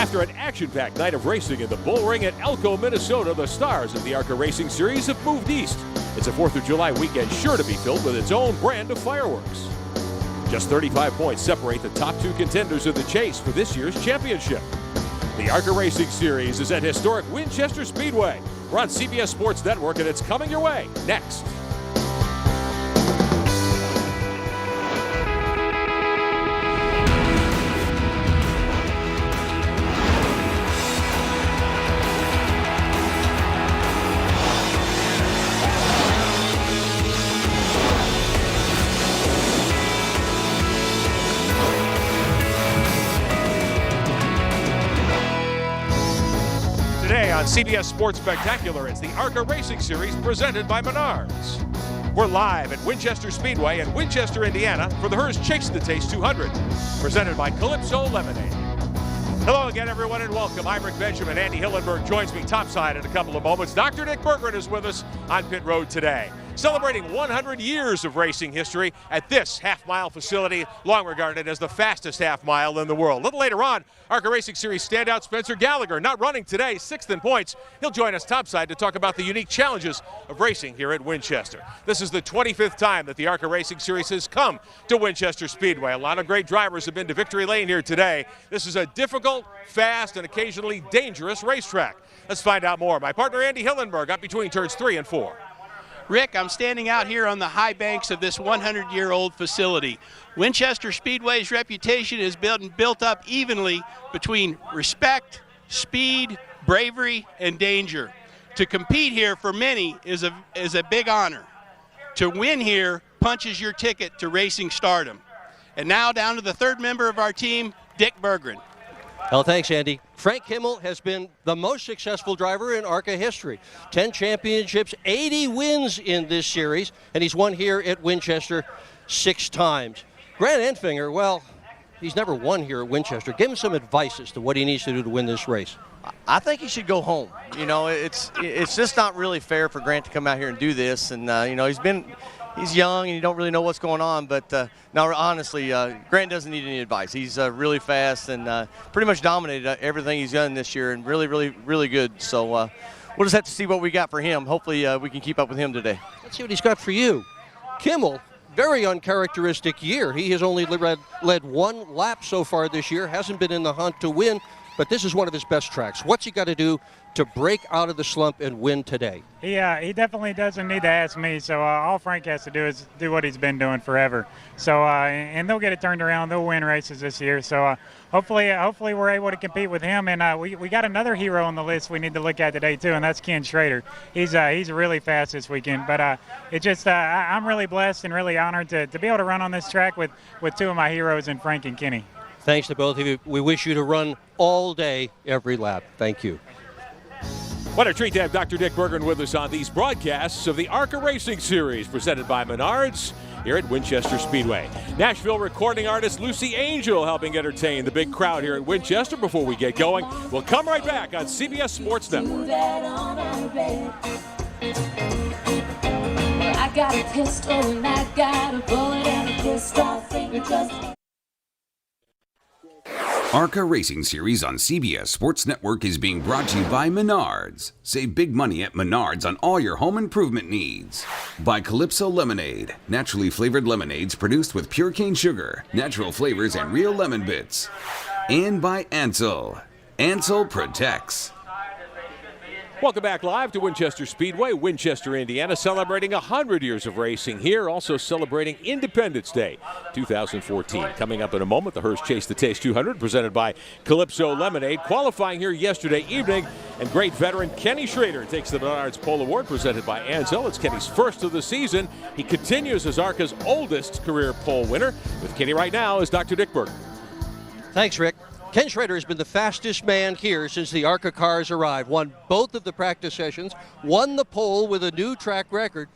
After an action-packed night of racing in the Bull Ring at Elko, Minnesota, the stars of the ARCA Racing Series have moved east. It's a 4th of July weekend sure to be filled with its own brand of fireworks. Just 35 points separate the top 2 contenders of the chase for this year's championship. The ARCA Racing Series is at historic Winchester Speedway. We're on CBS Sports Network, and it's coming your way next. On CBS Sports Spectacular, it's the ARCA Racing Series presented by Menards. We're live at Winchester Speedway in Winchester, Indiana for the Herr's Chase the Taste 200, presented by Calypso Lemonade. Hello again, everyone, and welcome. I'm Rick Benjamin. Andy Hillenberg joins me topside in a couple of moments. Dr. Nick Berggren is with us on pit road today, celebrating 100 years of racing history at this half-mile facility, long regarded as the fastest half-mile in the world. A little later on, ARCA Racing Series standout Spencer Gallagher, not running today, 6th in points. He'll join us topside to talk about the unique challenges of racing here at Winchester. This is the 25th time that the ARCA Racing Series has come to Winchester Speedway. A lot of great drivers have been to victory lane here today. This is a difficult, fast, and occasionally dangerous racetrack. Let's find out more. My partner Andy Hillenberg up between turns 3 and 4. Rick, I'm standing out here on the high banks of this 100-year-old facility. Winchester Speedway's reputation is built up evenly between respect, speed, bravery, and danger. To compete here for many is a big honor. To win here punches your ticket to racing stardom. And now down to the 3rd member of our team, Dick Berggren. Well, thanks, Andy. Frank Kimmel has been the most successful driver in ARCA history. 10 championships, 80 wins in this series, and he's won here at Winchester 6 times. Grant Enfinger, well, he's never won here at Winchester. Give him some advice as to what he needs to do to win this race. I think he should go home. You know, it's just not really fair for Grant to come out here and do this. And, you know, he's young and you don't really know what's going on. But, no, honestly, Grant doesn't need any advice. He's really fast and pretty much dominated everything he's done this year and really, really, really good. So we'll just have to see what we got for him. Hopefully we can keep up with him today. Let's see what he's got for you. Kimmel, very uncharacteristic year. He has only led 1 lap so far this year, hasn't been in the hunt to win. But this is one of his best tracks. What's he got to do to break out of the slump and win today? He definitely doesn't need to ask me. So all Frank has to do is do what he's been doing forever. So and they'll get it turned around. They'll win races this year. So hopefully we're able to compete with him. And we got another hero on the list we need to look at today too, and that's Ken Schrader. He's really fast this weekend. But I'm really blessed and really honored to be able to run on this track with 2 of my heroes in Frank and Kenny. Thanks to both of you. We wish you to run all day, every lap. Thank you. What a treat to have Dr. Dick Berggren with us on these broadcasts of the ARCA Racing Series presented by Menards here at Winchester Speedway. Nashville recording artist Lucy Angel helping entertain the big crowd here at Winchester. Before we get going, we'll come right back on CBS Sports Network. I got a pistol and I got a bullet and a pistol finger just... ARCA Racing Series on CBS Sports Network is being brought to you by Menards. Save big money at Menards on all your home improvement needs. By Calypso Lemonade, naturally flavored lemonades produced with pure cane sugar, natural flavors, and real lemon bits. And by Ansel. Ansel protects. Welcome back live to Winchester Speedway, Winchester, Indiana, celebrating 100 years of racing here, also celebrating Independence Day 2014. Coming up in a moment, the Herr's Chase the Taste 200, presented by Calypso Lemonade. Qualifying here yesterday evening, and great veteran Kenny Schrader takes the Menards Pole Award, presented by Ansel. It's Kenny's first of the season. He continues as ARCA's oldest career pole winner. With Kenny right now is Dr. Dick Berggren. Thanks, Rick. Ken Schrader has been the fastest man here since the ARCA cars arrived. Won both of the practice sessions, won the pole with a new track record.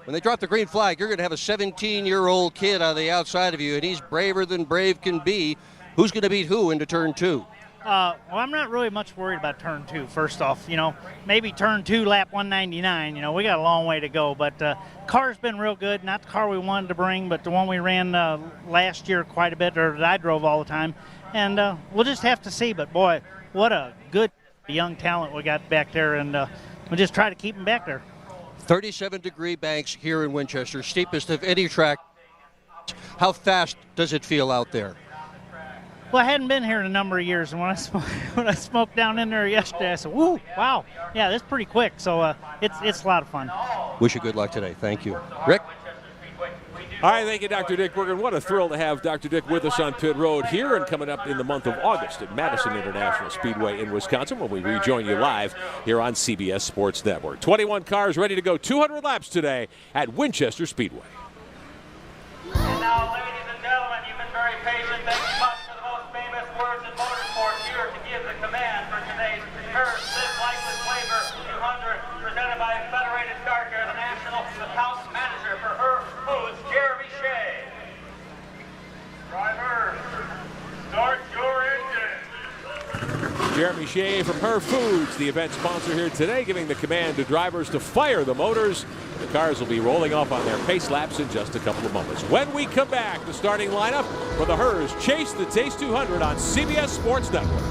When they drop the green flag, you're going to have a 17-year-old kid on the outside of you, and he's braver than brave can be. Who's going to beat who into turn 2? Well, I'm not really much worried about turn 2, first off. You know, maybe turn 2, lap 199. You know, we got a long way to go. But car's been real good. Not the car we wanted to bring, but the one we ran last year quite a bit, or that I drove all the time. and we'll just have to see. But boy, what a good young talent we got back there, and we'll just try to keep them back there. 37-degree banks here in Winchester, steepest of any track. How fast does it feel out there? Well, I hadn't been here in a number of years, and when I smoked down in there yesterday, I said, "Woo, wow, yeah, that's pretty quick." So it's a lot of fun. Wish you good luck today. Thank you, Rick. All right, thank you, Dr. Dick Bergen. What a thrill to have Dr. Dick with us on pit road here and coming up in the month of August at Madison International Speedway in Wisconsin when we rejoin you live here on CBS Sports Network. 21 cars ready to go 200 laps today at Winchester Speedway. And now, ladies and gentlemen, you've been very patient. Thank you much for the most famous words in motorsports here to give the command for today's Herr Lifeless Flavor 200 presented by Federated Car Care, the National Accounts Manager for Herr Foods, Jeremy Shea. Driver, start your engine. Jeremy Shea from Herr Foods, the event sponsor here today, giving the command to drivers to fire the motors. The cars will be rolling off on their pace laps in just a couple of moments. When we come back, the starting lineup for the Herr's Chase the Taste 200 on CBS Sports Network.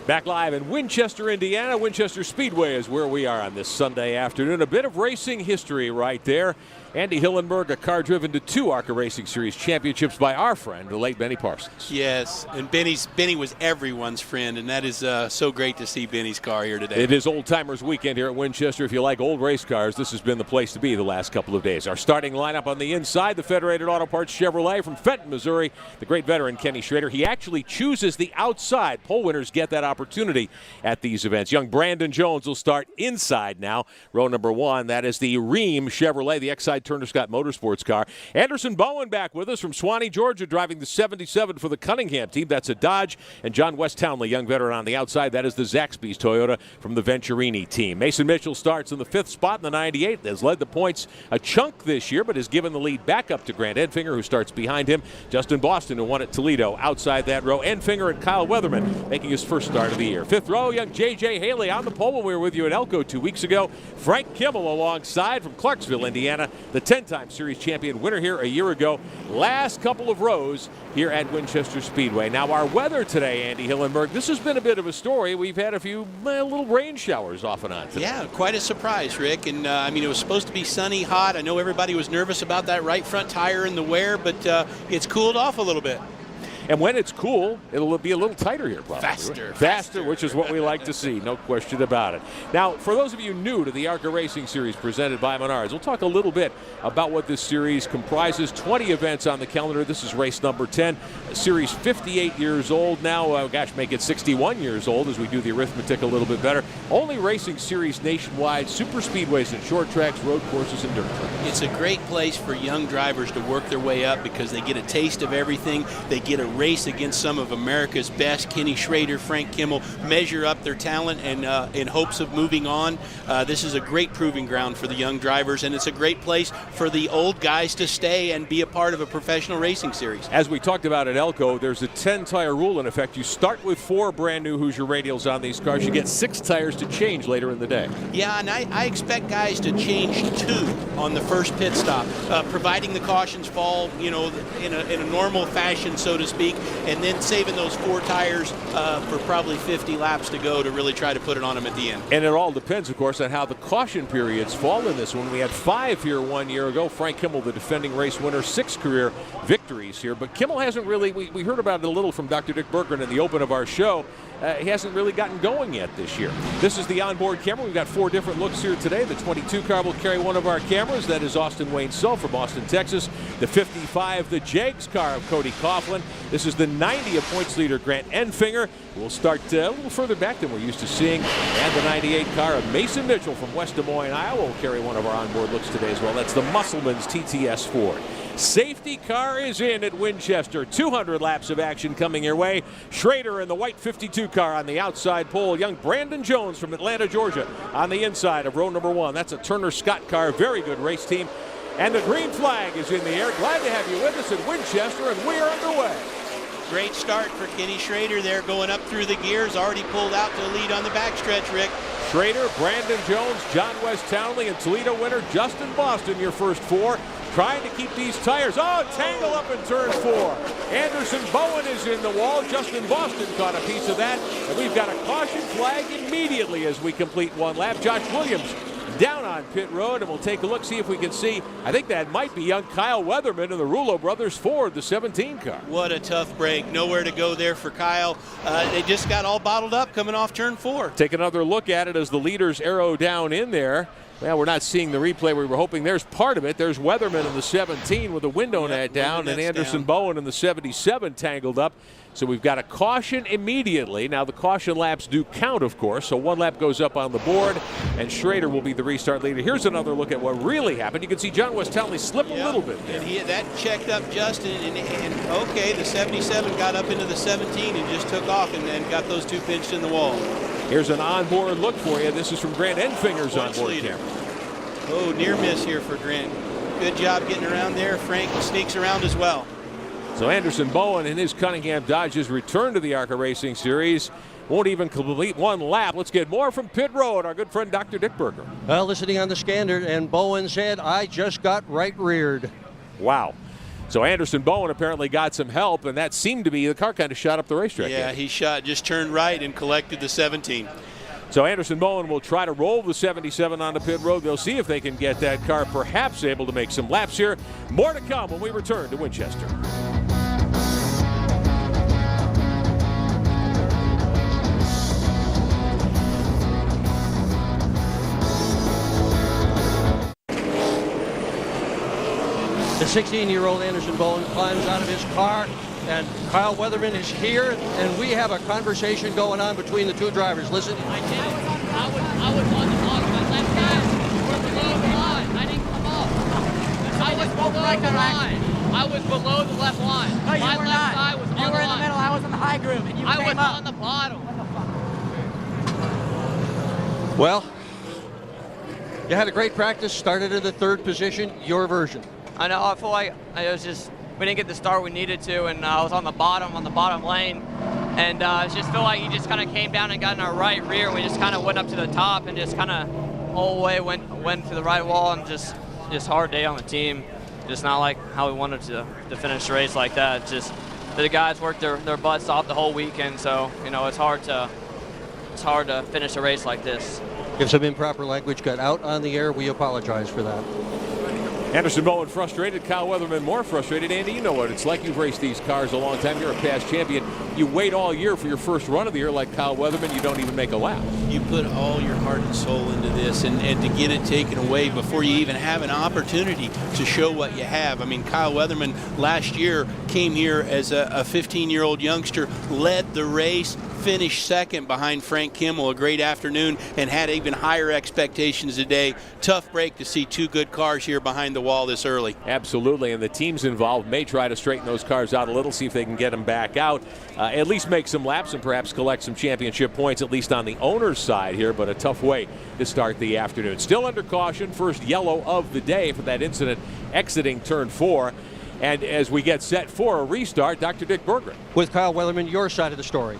Back live in Winchester, Indiana. Winchester Speedway is where we are on this Sunday afternoon. A bit of racing history right there. Andy Hillenberg, a car driven to 2 ARCA Racing Series championships by our friend, the late Benny Parsons. Yes, and Benny was everyone's friend, and that is so great to see Benny's car here today. It is Old Timers Weekend here at Winchester. If you like old race cars, this has been the place to be the last couple of days. Our starting lineup on the inside, the Federated Auto Parts Chevrolet from Fenton, Missouri, the great veteran Kenny Schrader. He actually chooses the outside. Pole winners get that opportunity at these events. Young Brandon Jones will start inside now. Row number 1, that is the Ream Chevrolet, the Exide Turner Scott Motorsports car. Anderson Bowen back with us from Suwanee, Georgia, driving the 77 for the Cunningham team. That's a Dodge. And John West Townley, young veteran on the outside. That is the Zaxby's Toyota from the Venturini team. Mason Mitchell starts in the 5th spot in the 98. Has led the points a chunk this year, but has given the lead back up to Grant Enfinger, who starts behind him. Justin Boston, who won at Toledo, outside that row. Enfinger and Kyle Weatherman making his first start of the year. 5th row, young J.J. Haley on the pole when we were with you at Elko 2 weeks ago. Frank Kimmel alongside from Clarksville, Indiana, the 10-time series champion winner here a year ago. Last couple of rows here at Winchester Speedway. Now our weather today, Andy Hillenberg, this has been a bit of a story. We've had a few little rain showers off and on today. Yeah, quite a surprise, Rick. And I mean, it was supposed to be sunny, hot. I know everybody was nervous about that right front tire in the wear, but it's cooled off a little bit. And when it's cool, it'll be a little tighter here, probably. Faster, which is what we like to see, no question about it. Now, for those of you new to the ARCA Racing Series presented by Menards, we'll talk a little bit about what this series comprises. 20 events on the calendar. This is race number 10. Series 58 years old now. Make it 61 years old as we do the arithmetic a little bit better. Only racing series nationwide, super speedways and short tracks, road courses, and dirt tracks. It's a great place for young drivers to work their way up because they get a taste of everything. They get a race against some of America's best. Kenny Schrader, Frank Kimmel measure up their talent and in hopes of moving on. This is a great proving ground for the young drivers, and it's a great place for the old guys to stay and be a part of a professional racing series. As we talked about at Elko, there's a 10-tire rule in effect. You start with 4 brand new Hoosier radials on these cars. You get 6 tires to change later in the day. Yeah, and I expect guys to change 2 on the first pit stop, providing the cautions fall, in a normal fashion, so to speak, and then saving those 4 tires for probably 50 laps to go to really try to put it on them at the end. And it all depends, of course, on how the caution periods fall in this one. We had 5 here 1 year ago. Frank Kimmel, the defending race winner, 6 career victories here. But Kimmel hasn't really, we heard about it a little from Dr. Dick Bergen in the open of our show. He hasn't really gotten going yet this year. This is the onboard camera. We've got 4 different looks here today. The 22 car will carry one of our cameras. That is Austin Wayne Self from Austin, Texas. The 55, the Jags car of Cody Coughlin. This is the 90 of points leader Grant Enfinger. We'll start a little further back than we're used to seeing. And the 98 car of Mason Mitchell from West Des Moines, Iowa will carry one of our onboard looks today as well. That's the Musselman's TTS Ford. Safety car is in at Winchester. 200 laps of action coming your way. Schrader in the white 52 car on the outside pole. Young Brandon Jones from Atlanta, Georgia on the inside of row number 1. That's a Turner Scott car. Very good race team. And the green flag is in the air. Glad to have you with us at Winchester, and we're underway. Great start for Kenny Schrader there, going up through the gears. Already pulled out to the lead on the backstretch, Rick. Schrader, Brandon Jones, John West Townley, and Toledo winner Justin Boston, your first four. Trying to keep these tires. Oh, tangle up in turn 4. Anderson Bowen is in the wall. Justin Boston caught a piece of that. And we've got a caution flag immediately as we complete one lap. Josh Williams down on pit road, and we'll take a look, see if we can see. I think that might be young Kyle Weatherman in the Rulo brothers Ford, the 17 car. What a tough break. Nowhere to go there for Kyle. They just got all bottled up coming off turn 4. Take another look at it as the leaders arrow down in there. Well, we're not seeing the replay we were hoping. There's part of it. There's Weatherman in the 17 with the window net down, and Anderson Bowen in the 77 tangled up. So we've got a caution immediately. Now the caution laps do count, of course, so one lap goes up on the board, and Schrader will be the restart leader. Here's another look at what really happened. You can see John West Townley slip a little bit there. And that checked up Justin, and okay, the 77 got up into the 17 and just took off and got those two pinched in the wall. Here's an onboard look for you. This is from Grant Enfinger's onboard camera. Oh, near miss here for Grant. Good job getting around there. Frank sneaks around as well. So Anderson Bowen and his Cunningham Dodges return to the ARCA Racing Series. Won't even complete one lap. Let's get more from pit road. Our good friend Dr. Dick Berger. Well, listening on the scanner, and Bowen said, I just got right reared. Wow. So Anderson Bowen apparently got some help, and that seemed to be the car kind of shot up the racetrack. Yeah, he just turned right and collected the 17. So Anderson Bowen will try to roll the 77 onto pit road. They'll see if they can get that car perhaps able to make some laps here. More to come when we return to Winchester. The 16-year-old Anderson Bowen climbs out of his car, and Kyle Weatherman is here, and we have a conversation going on between the two drivers. Listen. I was on the bottom. My left guys were below the line. I didn't come up. I was below the line. I was below the left line. No, you my were left not. side was you on were the in the line. middle. I was on the high groove, and you I came was up. on the bottom. Well, you had a great practice, started in the third position. Your version. I know, I feel like we didn't get the start we needed to, and I was on the bottom lane, and I just feel like he just kind of came down and got in our right rear, and we just kind of went up to the top and just kind of all the way went to the right wall, and just hard day on the team. Just not like how we wanted to finish the race like that. Just the guys worked their butts off the whole weekend, so it's hard to finish a race like this. If some improper language got out on the air, we apologize for that. Anderson Bowen frustrated, Kyle Weatherman more frustrated. Andy, you know what it's like. You've raced these cars a long time. You're a past champion. You wait all year for your first run of the year like Kyle Weatherman. You don't even make a lap. You put all your heart and soul into this, and to get it taken away before you even have an opportunity to show what you have. I mean, Kyle Weatherman last year came here as a 15-year-old youngster, led the race, finished second behind Frank Kimmel, a great afternoon, and had even higher expectations today. Tough break to see two good cars here behind the wall this early. Absolutely, and the teams involved may try to straighten those cars out a little, see if they can get them back out, at least make some laps and perhaps collect some championship points, at least on the owner's side here, but a tough way to start the afternoon. Still under caution, first yellow of the day for that incident exiting turn 4. And as we get set for a restart, Dr. Dick Berger. With Kyle Weatherman, your side of the story.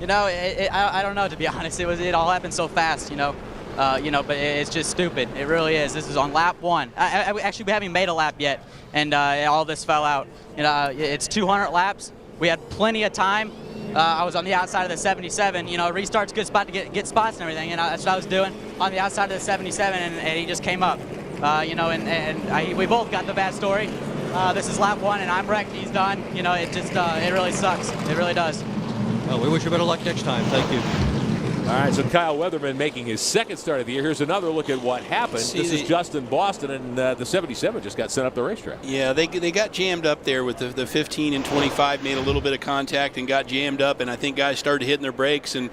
I don't know, to be honest. It all happened so fast, but it's just stupid. It really is. This is on lap 1. Actually, we haven't made a lap yet, and all this fell out. It's 200 laps. We had plenty of time. I was on the outside of the 77. Restart's a good spot to get spots and everything, and that's what I was doing on the outside of the 77, and he just came up. We both got the bad story. This is lap 1, and I'm wrecked. He's done. It really sucks. It really does. Well, we wish you better luck next time. Thank you. All right, so Kyle Weatherman making his second start of the year. Here's another look at what happened. This is Justin Boston, and the 77 just got sent up the racetrack. Yeah, they got jammed up there with the 15 and 25, made a little bit of contact and got jammed up, and I think guys started hitting their brakes, and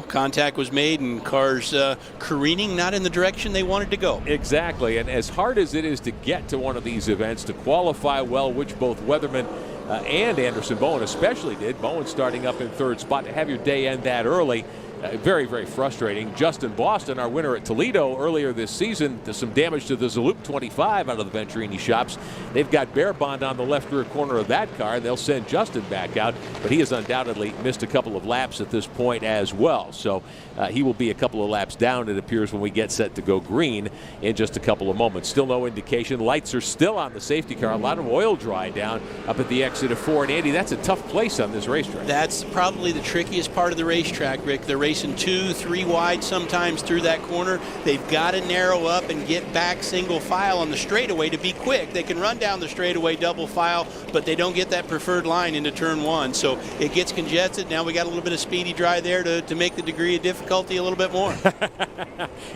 contact was made, and cars careening not in the direction they wanted to go. Exactly, and as hard as it is to get to one of these events, to qualify well, which both Weatherman and Anderson Bowen especially did, Bowen starting up in third spot, to have your day end that early, very, very frustrating. Justin Boston, our winner at Toledo earlier this season, there's some damage to the Zaloop 25 out of the Venturini shops. They've got Bear Bond on the left rear corner of that car, and they'll send Justin back out, but he has undoubtedly missed a couple of laps at this point as well. So he will be a couple of laps down, it appears, when we get set to go green in just a couple of moments. Still no indication. Lights are still on the safety car. A lot of oil dry down up at the exit of 4. And Andy, that's a tough place on this racetrack. That's probably the trickiest part of the racetrack, Rick. They're racing 2, 3 wide sometimes through that corner. They've got to narrow up and get back single file on the straightaway to be quick. They can run down the straightaway double file, but they don't get that preferred line into turn 1. So it gets congested. Now we got a little bit of speedy dry there to make the degree of difficulty a little bit more.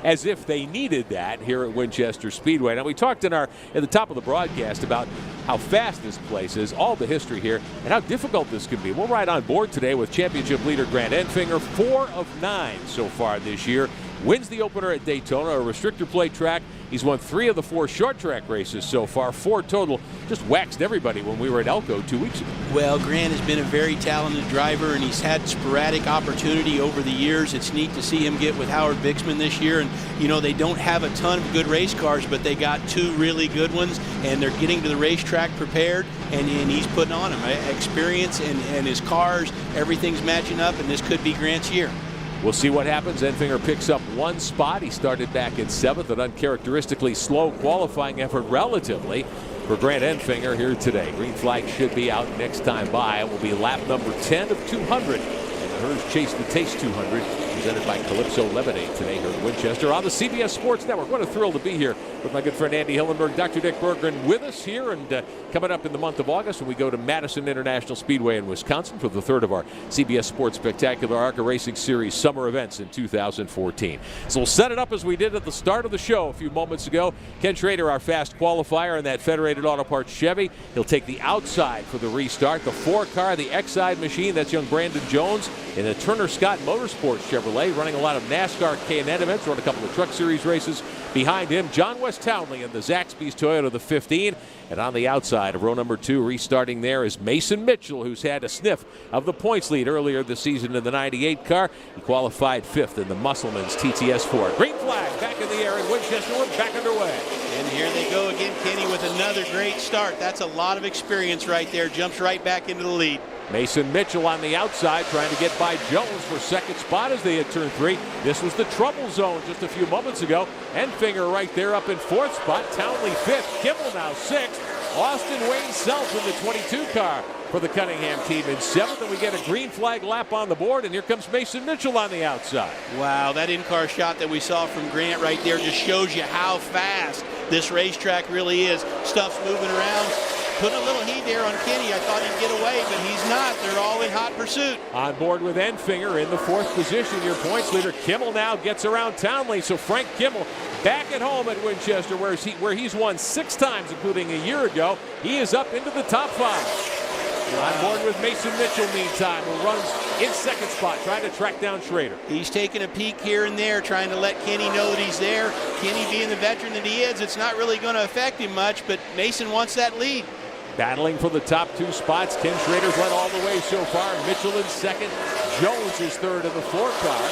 As if they needed that here at Winchester Speedway. Now, we talked at the top of the broadcast about how fast this place is, all the history here, and how difficult this can be. We'll ride on board today with championship leader Grant Enfinger, 4 of 9 so far this year. Wins the opener at Daytona, a restrictor plate track. He's won 3 of the 4 short track races so far, 4 total. Just waxed everybody when we were at Elko 2 weeks ago. Well, Grant has been a very talented driver, and he's had sporadic opportunity over the years. It's neat to see him get with Howard Bixman this year. And, you know, they don't have a ton of good race cars, but they got 2 really good ones, and they're getting to the racetrack prepared, and he's putting on them. Experience and his cars, everything's matching up, and this could be Grant's year. We'll see what happens. Enfinger picks up 1 spot. He started back in 7th, an uncharacteristically slow qualifying effort relatively for Grant Enfinger here today. Green flag should be out next time by. It will be lap number 10 of 200. And the Herr's Chase the Taste 200, presented by Calypso Lemonade today here at Winchester on the CBS Sports Network. What a thrill to be here with my good friend Andy Hillenberg, Dr. Dick Berggren with us here, and coming up in the month of August when we go to Madison International Speedway in Wisconsin for the 3rd of our CBS Sports Spectacular ARCA Racing Series summer events in 2014. So we'll set it up as we did at the start of the show a few moments ago. Ken Schrader, our fast qualifier in that Federated Auto Parts Chevy. He'll take the outside for the restart. The 4 car, the X-Side machine, that's young Brandon Jones in the Turner Scott Motorsports Chevrolet, running a lot of NASCAR K&N events, run a couple of Truck Series races. Behind him, John West Townley in the Zaxby's Toyota, the 15. And on the outside of row number 2, restarting there, is Mason Mitchell, who's had a sniff of the points lead earlier this season in the 98 car. He qualified 5th in the Musselman's TTS 4. Green flag back in the air in Winchester. We're back underway. And here they go again, Kenny, with another great start. That's a lot of experience right there. Jumps right back into the lead. Mason Mitchell on the outside trying to get by Jones for 2nd spot as they hit turn 3. This was the trouble zone just a few moments ago. Enfinger right there up in 4th spot. Townley 5th. Kimmel now 6th. Austin Wayne Self in the 22 car for the Cunningham team in 7th. And we get a green flag lap on the board, and here comes Mason Mitchell on the outside. Wow, that in-car shot that we saw from Grant right there just shows you how fast this racetrack really is. Stuff's moving around. Put a little heat there on Kenny. I thought he'd get away, but he's not. They're all in hot pursuit. On board with Enfinger in the 4th position. Your points leader Kimmel now gets around Townley. So Frank Kimmel back at home at Winchester, where he's won 6 times, including a year ago. He is up into the top 5. On board with Mason Mitchell, meantime, who runs in 2nd spot, trying to track down Schrader. He's taking a peek here and there, trying to let Kenny know that he's there. Kenny, being the veteran that he is, it's not really going to affect him much, but Mason wants that lead. Battling for the top 2 spots. Ken Schrader's led all the way so far. Mitchell in 2nd. Jones is 3rd in the 4 car.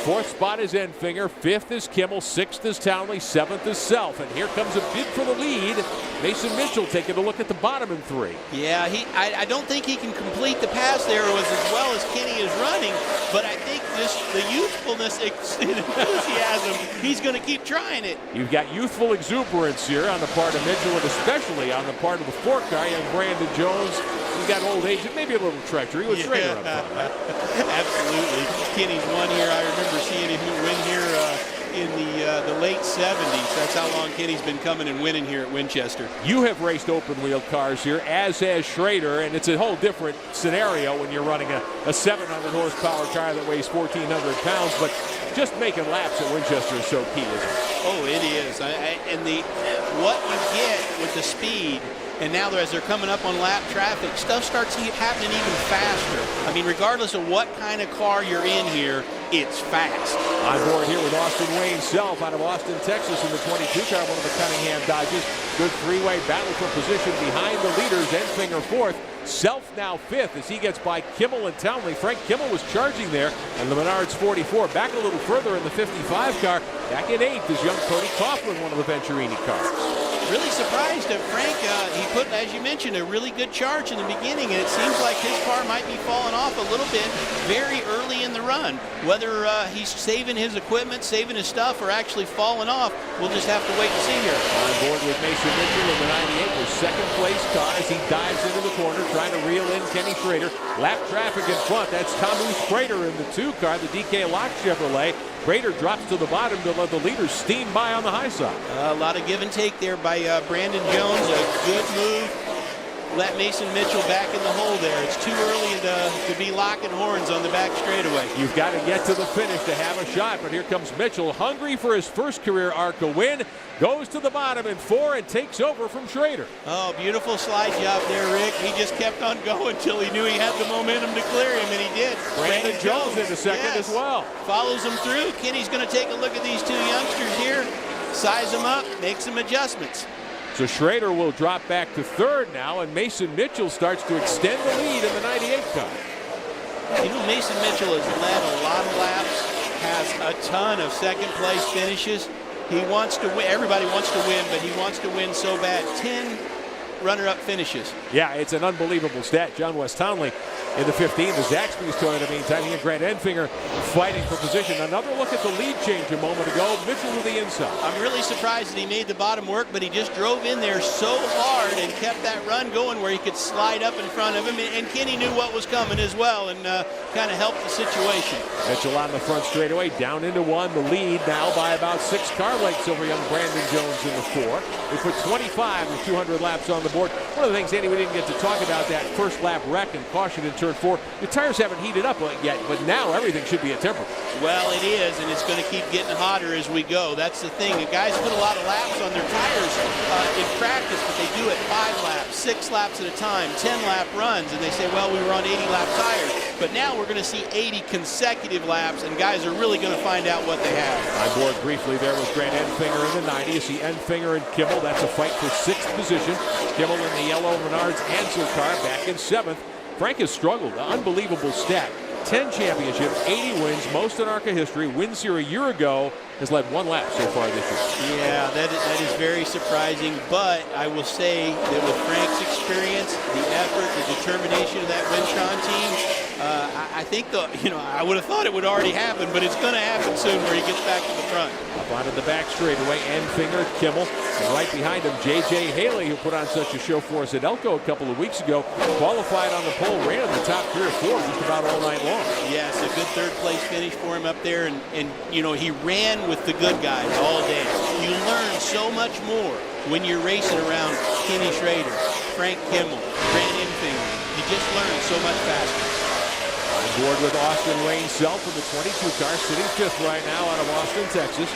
4th spot is Enfinger. 5th is Kimmel. 6th is Townley. 7th is Self. And here comes a bid for the lead. Mason Mitchell taking a look at the bottom in 3. Yeah, I don't think he can complete the pass there as well as Kenny is running, but I think just the youthfulness and enthusiasm, he's going to keep trying it. You've got youthful exuberance here on the part of Mitchell, and especially on the part of the 4 car, young Brandon Jones. He's got old age and maybe a little treachery with Schrader up front, right? Absolutely. Kenny's won here. I remember seeing him win here in the late 70s. That's how long Kenny's been coming and winning here at Winchester. You have raced open-wheel cars here, as has Schrader, and it's a whole different scenario when you're running a 700 horsepower car that weighs 1,400 pounds, but just making laps at Winchester is so key, isn't it? Oh, it is. And what you get with the speed, and now as they're coming up on lap traffic, stuff starts happening even faster. I mean, regardless of what kind of car you're in here, it's fast. On board here with Austin Wayne Self out of Austin, Texas in the 22 car, one of the Cunningham Dodges. Good 3-way battle for position behind the leaders. Enfinger 4th. Self now 5th as he gets by Kimmel and Townley. Frank Kimmel was charging there, and the Menards 44 back a little further in the 55 car. Back in 8th is young Cody Coughlin, one of the Venturini cars. Really surprised at Frank. He put, as you mentioned, a really good charge in the beginning, and it seems like his car might be falling off a little bit very early in the run. Whether he's saving his equipment, saving his stuff, or actually falling off, we'll just have to wait and see here. On board with Mason Mitchell in the 98 with second place car as he dives into the corner, trying to reel in Kenny Schrader. Lap traffic in front. That's Tamu Schrader in the 2 car, the DK Locke Chevrolet. Schrader drops to the bottom to let the leaders steam by on the high side. A lot of give and take there by Brandon Jones. A good move. Let Mason Mitchell back in the hole there. It's too early to be locking horns on the back straightaway. You've got to get to the finish to have a shot, but here comes Mitchell, hungry for his first career ARCA win. Goes to the bottom in 4 and takes over from Schrader. Oh, beautiful slide job there, Rick. He just kept on going until he knew he had the momentum to clear him, and he did. Brandon Jones into second as well. Follows him through. Kenny's going to take a look at these 2 youngsters here, size them up, make some adjustments. So Schrader will drop back to 3rd now, and Mason Mitchell starts to extend the lead in the 98 car. You know, Mason Mitchell has led a lot of laps, has a ton of second place finishes. He wants to win. Everybody wants to win, but he wants to win so bad. 10 runner-up finishes. Yeah, it's an unbelievable stat. John West Townley in the 15. The Zaxby's tour in the meantime. He and Grant Enfinger fighting for position. Another look at the lead change a moment ago. Mitchell to the inside. I'm really surprised that he made the bottom work, but he just drove in there so hard and kept that run going where he could slide up in front of him. And Kenny knew what was coming as well and kind of helped the situation. Mitchell on the front straightaway, down into 1. The lead now by about 6 car lengths over young Brandon Jones in the 4. We put 25 with 200 laps on the board. One of the things, Andy, we didn't get to talk about that first lap wreck and caution in turn 4. The tires haven't heated up yet, but now everything should be at temper. Well, it is, and it's going to keep getting hotter as we go. That's the thing. The guys put a lot of laps on their tires in practice, but they do it 5 laps, 6 laps at a time, 10-lap runs, and they say, well, we were on 80-lap tires. But now we're going to see 80 consecutive laps, and guys are really going to find out what they have. On board briefly there was Grant Enfinger in the 90. You see Enfinger and Kimmel. That's a fight for 6th position. Kimmel in the yellow Menards Ansel car back in 7th. Frank has struggled. Unbelievable stat. 10 championships, 80 wins, most in ARCA history. Wins here a year ago, has led 1 lap so far this year. Yeah, that is very surprising, but I will say that with Frank's experience, the effort, the determination of that Wintron team, I think I would have thought it would already happen, but it's going to happen soon where he gets back to the front. Up onto the back straightaway, Enfinger, Kimmel, and right behind him, J.J. Haley, who put on such a show for us at Elko a couple of weeks ago, qualified on the pole, ran in the top 3 or 4 just about all night long. Yes, a good 3rd place finish for him up there, and he ran with the good guys all day. You learn so much more when you're racing around Kenny Schrader, Frank Kimmel, Grant Enfinger. You just learn so much faster. On board with Austin Wayne Self in the 22 car, sitting 5th right now out of Austin, Texas.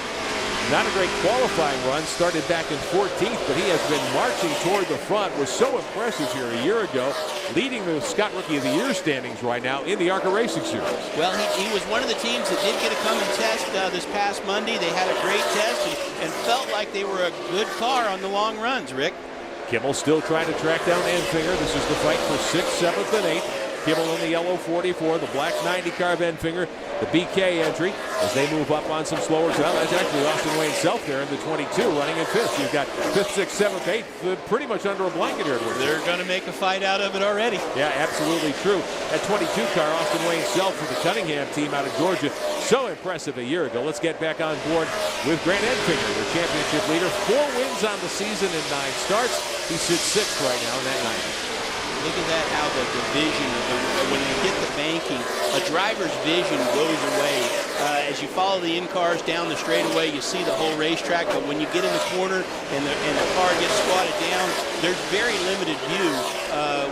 Not a great qualifying run, started back in 14th, but he has been marching toward the front. Was so impressive here a year ago, leading the Scott Rookie of the Year standings right now in the ARCA Racing Series. Well, he was one of the teams that did get to come and test this past Monday. They had a great test and felt like they were a good car on the long runs, Rick. Kimmel still trying to track down Enfinger. This is the fight for 6th, 7th, and 8th. Kimmel in the yellow 44, the black 90 car Enfinger, the BK entry as they move up on some slower ground. That's actually Austin Wayne Self there in the 22 running in 5th. You've got 5th, 6th, 7th, 8th pretty much under a blanket here. They're going to make a fight out of it already. Yeah, absolutely true. That 22 car, Austin Wayne Self for the Cunningham team out of Georgia. So impressive a year ago. Let's get back on board with Grant Enfinger, the championship leader. 4 wins on the season and 9 starts. He sits 6th right now in that 90. Look at that, how the vision, when you get the banking, a driver's vision goes away. As you follow the in-cars down the straightaway, you see the whole racetrack, but when you get in the corner and the car gets squatted down, there's very limited view,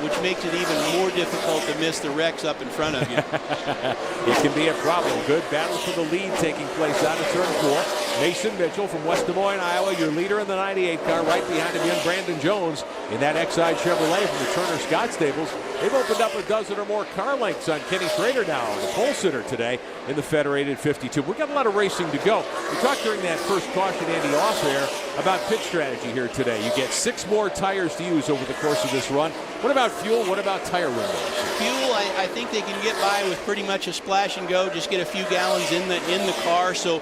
which makes it even more difficult to miss the wrecks up in front of you. It can be a problem. Good battle for the lead taking place out of turn 4. Mason Mitchell from West Des Moines, Iowa, your leader in the 98 car. Right behind him, young Brandon Jones in that Exide Chevrolet from the Turner Scott stables. They've opened up a dozen or more car lengths on Kenny Schrader now, the pole sitter today in the Federated 52. We've got a lot of racing to go. We talked during that first caution, Andy, off air about pit strategy here today. You get 6 more tires to use over the course of this run. What about fuel? What about tire windows? Fuel, I think they can get by with pretty much a splash and go, just get a few gallons in the car. So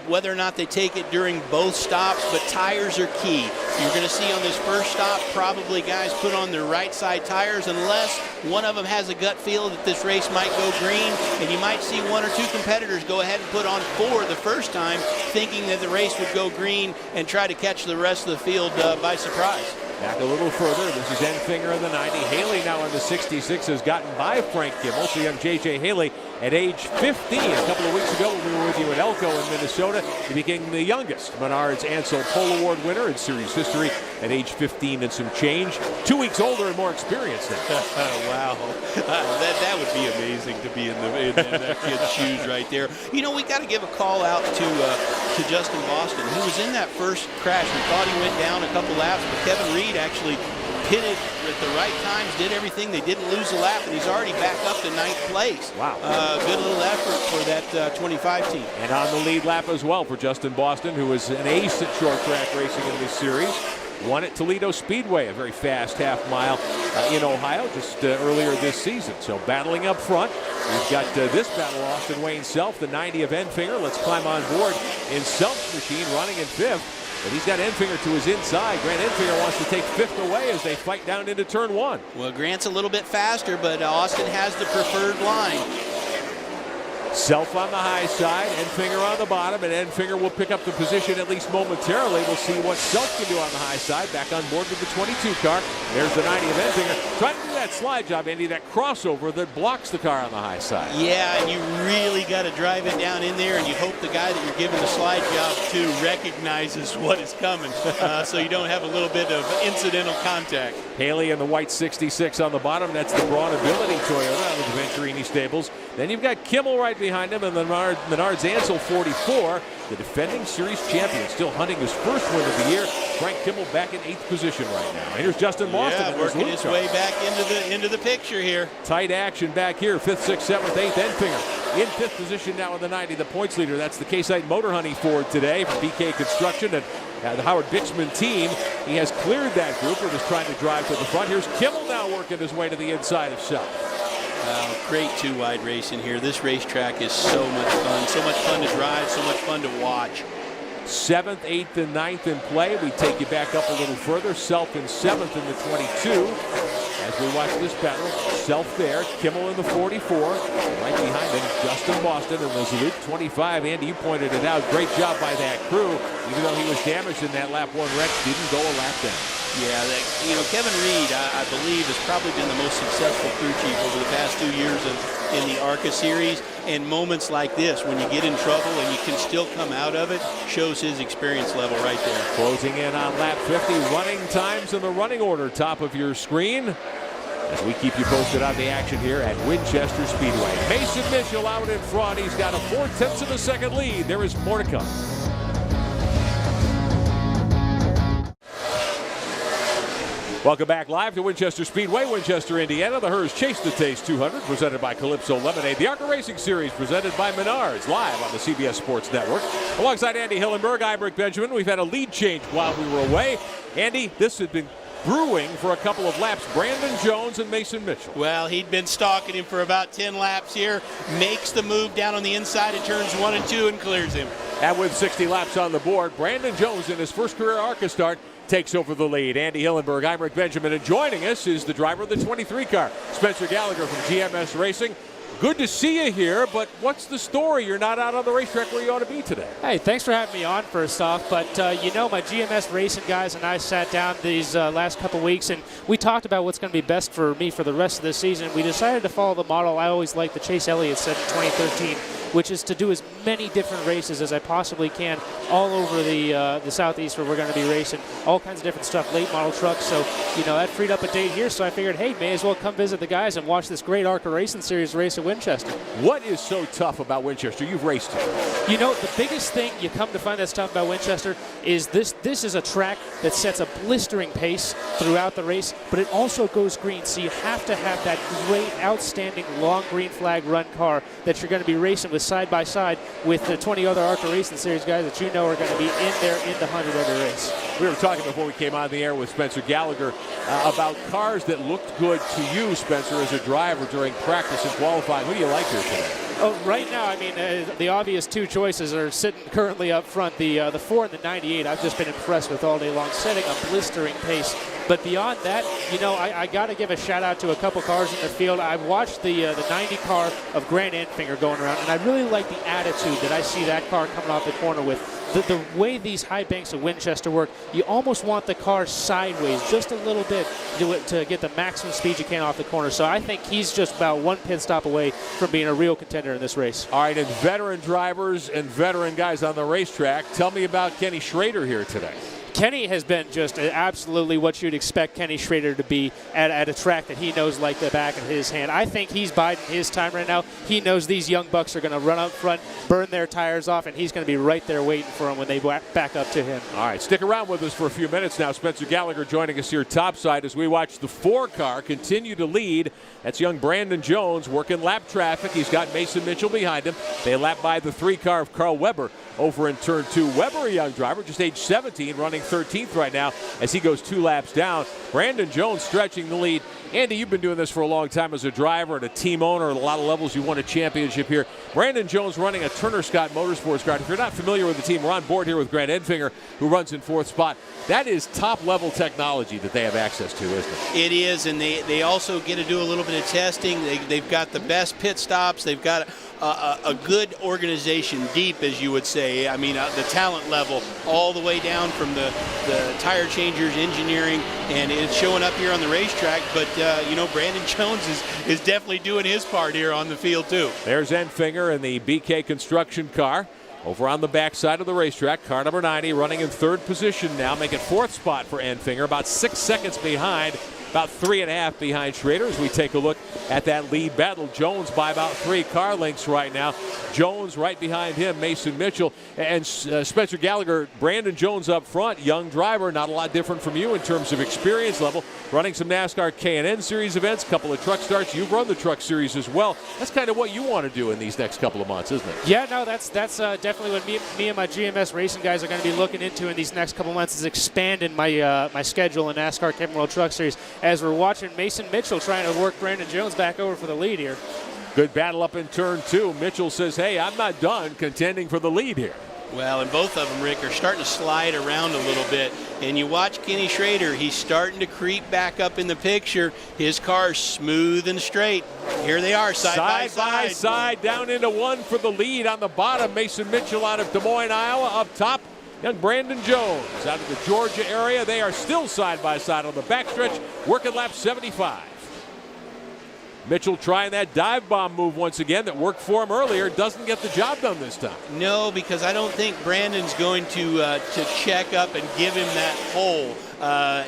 whether or not they take it during both stops, but tires are key. You're going to see on this first stop probably guys put on their right side tires unless one of them has a gut feel that this race might go green, and you might see one or two competitors go ahead and put on 4 the first time thinking that the race would go green and try to catch the rest of the field by surprise. Back a little further. This is Enfinger in the 90. Haley now in the 66 has gotten by Frank Kimmel. So young J.J. Haley at age 15. A couple of weeks ago when we were with you at Elko in Minnesota, he became the youngest Menards Ansel Pole Award winner in series history at age 15 and some change. 2 weeks older and more experienced now. Wow. That would be amazing to be in that kid's shoes right there. You know, we got to give a call out to Justin Boston, who was in that first crash. We thought he went down a couple laps, but Kevin Reed actually pitted at the right times, did everything. They didn't lose a lap, and he's already back up to 9th place. Wow. Good little effort for that 25 team. And on the lead lap as well for Justin Boston, who is an ace at short track racing in this series. Won at Toledo Speedway, a very fast half mile in Ohio just earlier this season. So battling up front, we've got this battle, Austin Wayne Self, the 90 of Enfinger. Let's climb on board in Self's machine, running in 5th. But he's got Enfinger to his inside. Grant Enfinger wants to take 5th away as they fight down into turn 1. Well, Grant's a little bit faster, but Austin has the preferred line. Self on the high side, Enfinger on the bottom, and Enfinger will pick up the position at least momentarily. We'll see what Self can do on the high side. Back on board with the 22 car. There's the 90 of Enfinger. Trying to do that slide job, Andy, that crossover that blocks the car on the high side. Yeah, and you really got to drive it down in there, and you hope the guy that you're giving the slide job to recognizes what is coming so you don't have a little bit of incidental contact. Haley in the white 66 on the bottom. That's the Braun Ability Toyota out of the Venturini stables. Then you've got Kimmel right behind him, and the Menards Ansel 44, the defending series champion, still hunting his first win of the year. Frank Kimmel back in 8th position right now. Here's Justin Boston. Yeah, working his way back into the picture here. Tight action back here. 5th, 6th, 7th, 8th. Enfinger in 5th position now in the 90. The points leader. That's the K-Site Motor Honey Ford today from BK Construction and the Howard Bixman team. He has cleared that group and is trying to drive to the front. Here's Kimmel now working his way to the inside of Self. Great 2-wide racing here. This racetrack is so much fun to drive, so much fun to watch. 7th, 8th, and 9th in play. We take you back up a little further. Self in 7th in the 22. As we watch this battle, Self there, Kimmel in the 44. Right behind him, Justin Boston in the Luke 25. Andy, you pointed it out. Great job by that crew. Even though he was damaged in that lap 1 wreck, didn't go a lap down. Yeah, Kevin Reed, I believe, has probably been the most successful crew chief over the past 2 years in the ARCA series. And moments like this, when you get in trouble and you can still come out of it, shows his experience level right there. Closing in on lap 50, running times in the running order, top of your screen. As we keep you posted on the action here at Winchester Speedway. Mason Mitchell out in front. He's got a 4/10 of a second lead. There is more to come. Welcome back live to Winchester Speedway, Winchester, Indiana. The Herr's Chase the Taste 200, presented by Calypso Lemonade. The ARCA Racing Series, presented by Menards, live on the CBS Sports Network. Alongside Andy Hillenberg, I'm Rick Benjamin. We've had a lead change while we were away. Andy, this had been brewing for a couple of laps. Brandon Jones and Mason Mitchell. Well, he'd been stalking him for about 10 laps here. Makes the move down on the inside of turns 1 and 2 and clears him. And with 60 laps on the board, Brandon Jones in his first career ARCA start takes over the lead. Andy Hillenberg, I'm Rick Benjamin, and joining us is the driver of the 23 car, Spencer Gallagher from GMS Racing. Good to see you here, but what's the story? You're not out on the racetrack where you ought to be today. Hey, thanks for having me on first off, but my GMS Racing guys and I sat down these last couple weeks and we talked about what's going to be best for me for the rest of the season. We decided to follow the model I always liked, the Chase Elliott said in 2013, which is to do as many different races as I possibly can all over the Southeast where we're going to be racing, all kinds of different stuff, late model trucks. So, that freed up a date here, so I figured, hey, may as well come visit the guys and watch this great ARCA Racing Series race at Winchester. What is so tough about Winchester? You've raced it. The biggest thing you come to find that's tough about Winchester is this is a track that sets a blistering pace throughout the race, but it also goes green, so you have to have that great, outstanding, long green flag run car that you're going to be racing with side by side with the 20 other ARCA Racing Series guys that you know are going to be in there in the 100 every race. We were talking before we came on the air with Spencer Gallagher about cars that looked good to you, Spencer, as a driver during practice and qualifying. Who do you like here today? Oh, right now, I mean, the obvious two choices are sitting currently up front. The 4 and the 98, I've just been impressed with all day long, setting a blistering pace. But beyond that, you know, I got to give a shout out to a couple cars in the field. I've watched the 90 car of Grant Enfinger going around, and I really like the attitude that I see that car coming off the corner with. The way these high banks of Winchester work, you almost want the car sideways just a little bit to get the maximum speed you can off the corner. So I think he's just about one pit stop away from being a real contender in this race. All right, and veteran drivers and veteran guys on the racetrack. Tell me about Kenny Schrader here today. Kenny has been just absolutely what you'd expect Kenny Schrader to be at a track that he knows like the back of his hand. I think he's biding his time right now. He knows these young bucks are going to run up front, burn their tires off, and he's going to be right there waiting for them when they back up to him. All right, stick around with us for a few minutes now. Spencer Gallagher joining us here topside as we watch the 4 car continue to lead. That's young Brandon Jones working lap traffic. He's got Mason Mitchell behind him. They lap by the 3 car of Carl Weber over in turn 2. Weber, a young driver, just age 17, running 13th right now as he goes 2 laps down. Brandon Jones stretching the lead. Andy, you've been doing this for a long time as a driver and a team owner at a lot of levels. You won a championship here. Brandon Jones running a Turner Scott Motorsports car. If you're not familiar with the team, we're on board here with Grant Enfinger, who runs in 4th spot. That is top-level technology that they have access to, isn't it? It is, and they also get to do a little bit of testing. They've got the best pit stops. They've got a good organization, deep, as you would say. I mean, the talent level all the way down from the tire changers, engineering, and it's showing up here on the racetrack. But, you know, Brandon Jones is definitely doing his part here on the field, too. There's Enfinger in the BK construction car. Over on the backside of the racetrack, car number 90 running in 3rd position now, making 4th spot for Enfinger, about 6 seconds behind, about 3.5 behind Schrader as we take a look at that lead battle. Jones by about 3 car lengths right now. Jones right behind him, Mason Mitchell. And Spencer Gallagher, Brandon Jones up front, young driver, not a lot different from you in terms of experience level. Running some NASCAR K&N Series events, couple of truck starts. You've run the truck series as well. That's kind of what you want to do in these next couple of months, isn't it? Yeah, no, that's definitely what me and my GMS racing guys are going to be looking into in these next couple of months, is expanding my my schedule in NASCAR Camping World Truck Series, as we're watching Mason Mitchell trying to work Brandon Jones back over for the lead here. Good battle up in turn 2. Mitchell says, hey, I'm not done contending for the lead here. Well, and both of them, Rick, are starting to slide around a little bit. And you watch Kenny Schrader, he's starting to creep back up in the picture. His car's smooth and straight. Here they are, side by side, down into 1 for the lead on the bottom. Mason Mitchell out of Des Moines, Iowa. Up top, young Brandon Jones out of the Georgia area. They are still side by side on the backstretch, working lap 75. Mitchell trying that dive bomb move once again that worked for him earlier. Doesn't get the job done this time. No, because I don't think Brandon's going to check up and give him that hole,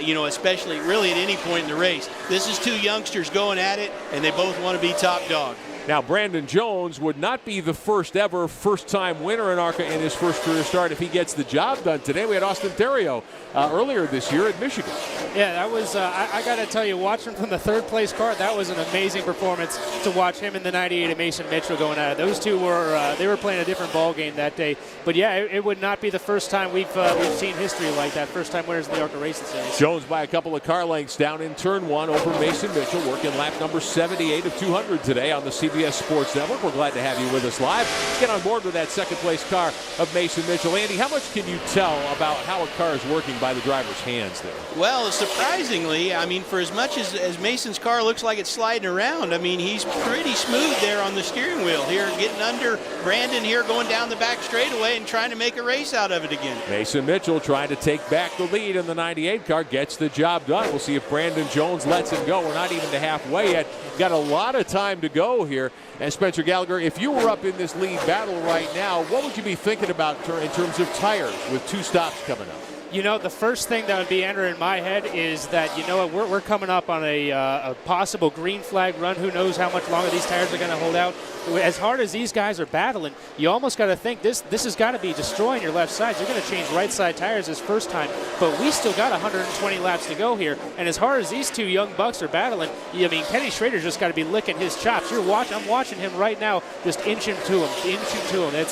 you know, especially really at any point in the race. This is 2 youngsters going at it, and they both want to be top dog. Now, Brandon Jones would not be the first-time winner in ARCA in his first career start if he gets the job done today. We had Austin Theriault earlier this year at Michigan. Yeah, that was, I got to tell you, watching from the 3rd place car, that was an amazing performance to watch him and the 98 and Mason Mitchell going at it. Those two were, they were playing a different ball game that day. But yeah, it would not be the first time we've seen history like that. First-time winners in the ARCA Racing Series. Jones by a couple of car lengths down in turn 1 over Mason Mitchell, working lap number 78 of 200 today on the CBS Sports Network. We're glad to have you with us live. Get on board with that 2nd place car of Mason Mitchell. Andy, how much can you tell about how a car is working by the driver's hands there? Well, surprisingly, I mean, for as much as Mason's car looks like it's sliding around, I mean, he's pretty smooth there on the steering wheel here, getting under Brandon here, going down the back straightaway and trying to make a race out of it again. Mason Mitchell trying to take back the lead in the 98 car, gets the job done. We'll see if Brandon Jones lets him go. We're not even to halfway yet. Got a lot of time to go here. And Spencer Gallagher, if you were up in this lead battle right now, what would you be thinking about in terms of tires with 2 stops coming up? You know, the first thing that would be entering my head is that, you know what, we're coming up on a possible green flag run. Who knows how much longer these tires are going to hold out. As hard as these guys are battling, you almost got to think this has got to be destroying your left sides. You're going to change right side tires this first time, but we still got 120 laps to go here. And as hard as these two young bucks are battling, I mean, Kenny Schrader's just got to be licking his chops. I'm watching him right now, just inching to him.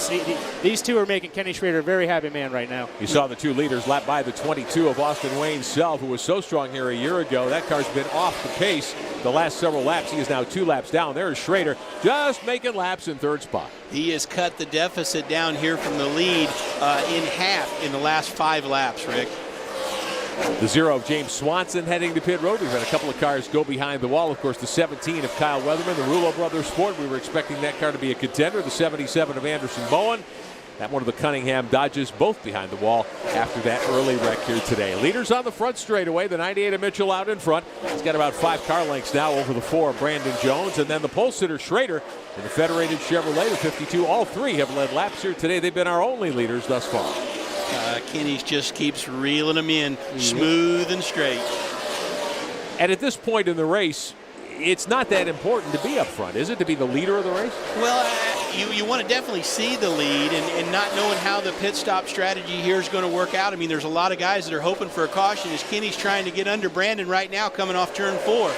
These two are making Kenny Schrader a very happy man right now. You saw the two leaders lap by the 22 of Austin Wayne Self, who was so strong here a year ago. That car's been off the pace the last several laps. He is now 2 laps down. There's Schrader just making laps in 3rd spot. He has cut the deficit down here from the lead in half in the last 5 laps, Rick. The 0 of James Swanson heading to pit road. We've had a couple of cars go behind the wall. Of course, the 17 of Kyle Weatherman, the Rulo Brothers Sport. We were expecting that car to be a contender. The 77 of Anderson Bowen. That one of the Cunningham Dodges, both behind the wall after that early wreck here today. Leaders on the front straightaway. The 98 of Mitchell out in front. He's got about 5 car lengths now over the 4 of Brandon Jones. And then the pole sitter Schrader in the Federated Chevrolet, the 52. All 3 have led laps here today. They've been our only leaders thus far. Kenny just keeps reeling them in, smooth and straight. And at this point in the race, it's not that important to be up front, is it, to be the leader of the race? Well, you want to definitely see the lead, and not knowing how the pit stop strategy here is going to work out. I mean, there's a lot of guys that are hoping for a caution as Kenny's trying to get under Brandon right now coming off turn 4.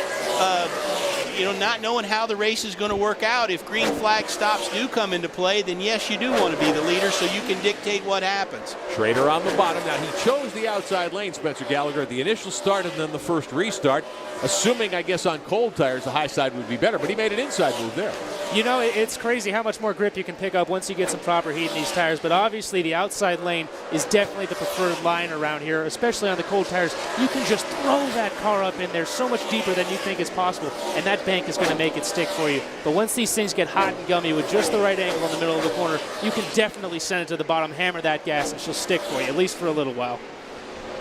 Not knowing how the race is going to work out. If green flag stops do come into play, then yes, you do want to be the leader so you can dictate what happens. Schrader on the bottom. Now, he chose the outside lane, Spencer Gallagher, at the initial start and then the first restart, assuming, I guess, on cold tires, the high side would be better, but he made an inside move there. You know, it's crazy how much more grip you can pick up once you get some proper heat in these tires, but obviously the outside lane is definitely the preferred line around here, especially on the cold tires. You can just throw that car up in there so much deeper than you think is possible, and that bank is going to make it stick for you. But once these things get hot and gummy with just the right angle in the middle of the corner, you can definitely send it to the bottom, hammer that gas, and she'll stick for you, at least for a little while.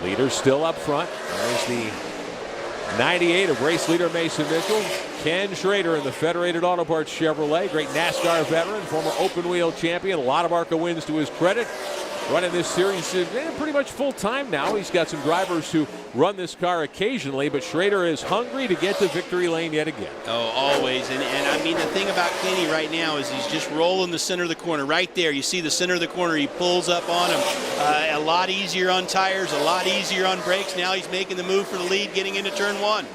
Leaders still up front. There's the 98 of race leader Mason Mitchell. Ken Schrader in the Federated Auto Parts Chevrolet. Great NASCAR veteran, former open wheel champion. A lot of ARCA wins to his credit. Running this series pretty much full time now. He's got some drivers who run this car occasionally, but Schrader is hungry to get to victory lane yet again. Oh, always. And I mean, the thing about Kenny right now is he's just rolling the center of the corner. Right there, you see the center of the corner. He pulls up on him. A lot easier on tires, a lot easier on brakes. Now he's making the move for the lead, getting into turn 1.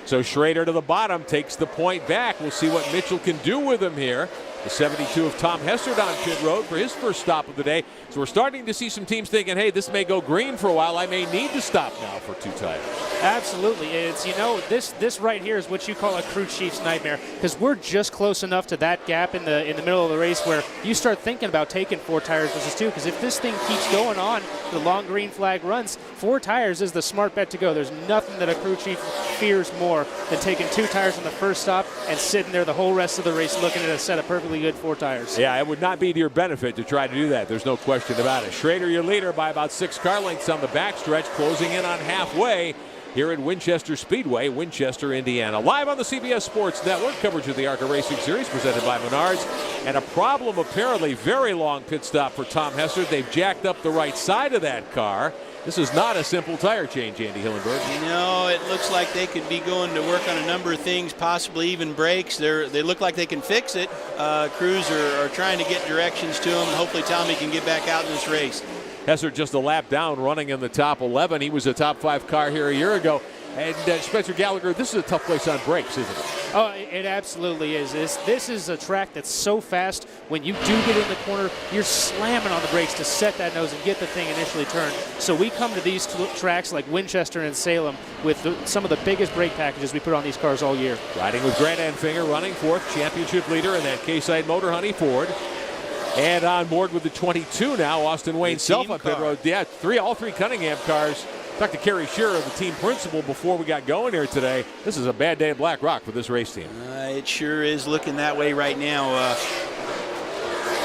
So Schrader to the bottom takes the point back. We'll see what Mitchell can do with him here. The 72 of Tom Hessert on pit road for his first stop of the day. So we're starting to see some teams thinking, hey, this may go green for a while. I may need to stop now for 2 tires. Absolutely. It's, this right here is what you call a crew chief's nightmare, because we're just close enough to that gap in the middle of the race where you start thinking about taking 4 tires versus 2, because if this thing keeps going on, the long green flag runs, 4 tires is the smart bet to go. There's nothing that a crew chief fears more than taking 2 tires on the first stop and sitting there the whole rest of the race looking at a set of perfectly good 4 tires. Yeah, it would not be to your benefit to try to do that. There's no question about it. Schrader, your leader, by about 6 car lengths on the backstretch, closing in on halfway here at Winchester Speedway, Winchester, Indiana. Live on the CBS Sports Network, coverage of the ARCA Racing Series presented by Menards. And a problem, apparently, very long pit stop for Tom Hessert. They've jacked up the right side of that car. This is not a simple tire change, Andy Hillenberg. No, it looks like they could be going to work on a number of things, possibly even brakes. They look like they can fix it. Crews are trying to get directions to them. Hopefully Tommy can get back out in this race. Hessert just a lap down, running in the top 11. He was a top 5 car here a year ago. And Spencer Gallagher, this is a tough place on brakes, isn't it? Oh, it absolutely is. This is a track that's so fast. When you do get in the corner, you're slamming on the brakes to set that nose and get the thing initially turned. So we come to these tracks like Winchester and Salem with some of the biggest brake packages we put on these cars all year. Riding with Grant Anfinger, running 4th, championship leader in that K-Side Motor Honey Ford. And on board with the 22 now, Austin Wayne Self on pit road. Yeah, all three Cunningham cars. Talked to Kerry Shearer, the team principal, before we got going here today. This is a bad day at Black Rock for this race team. It sure is looking that way right now.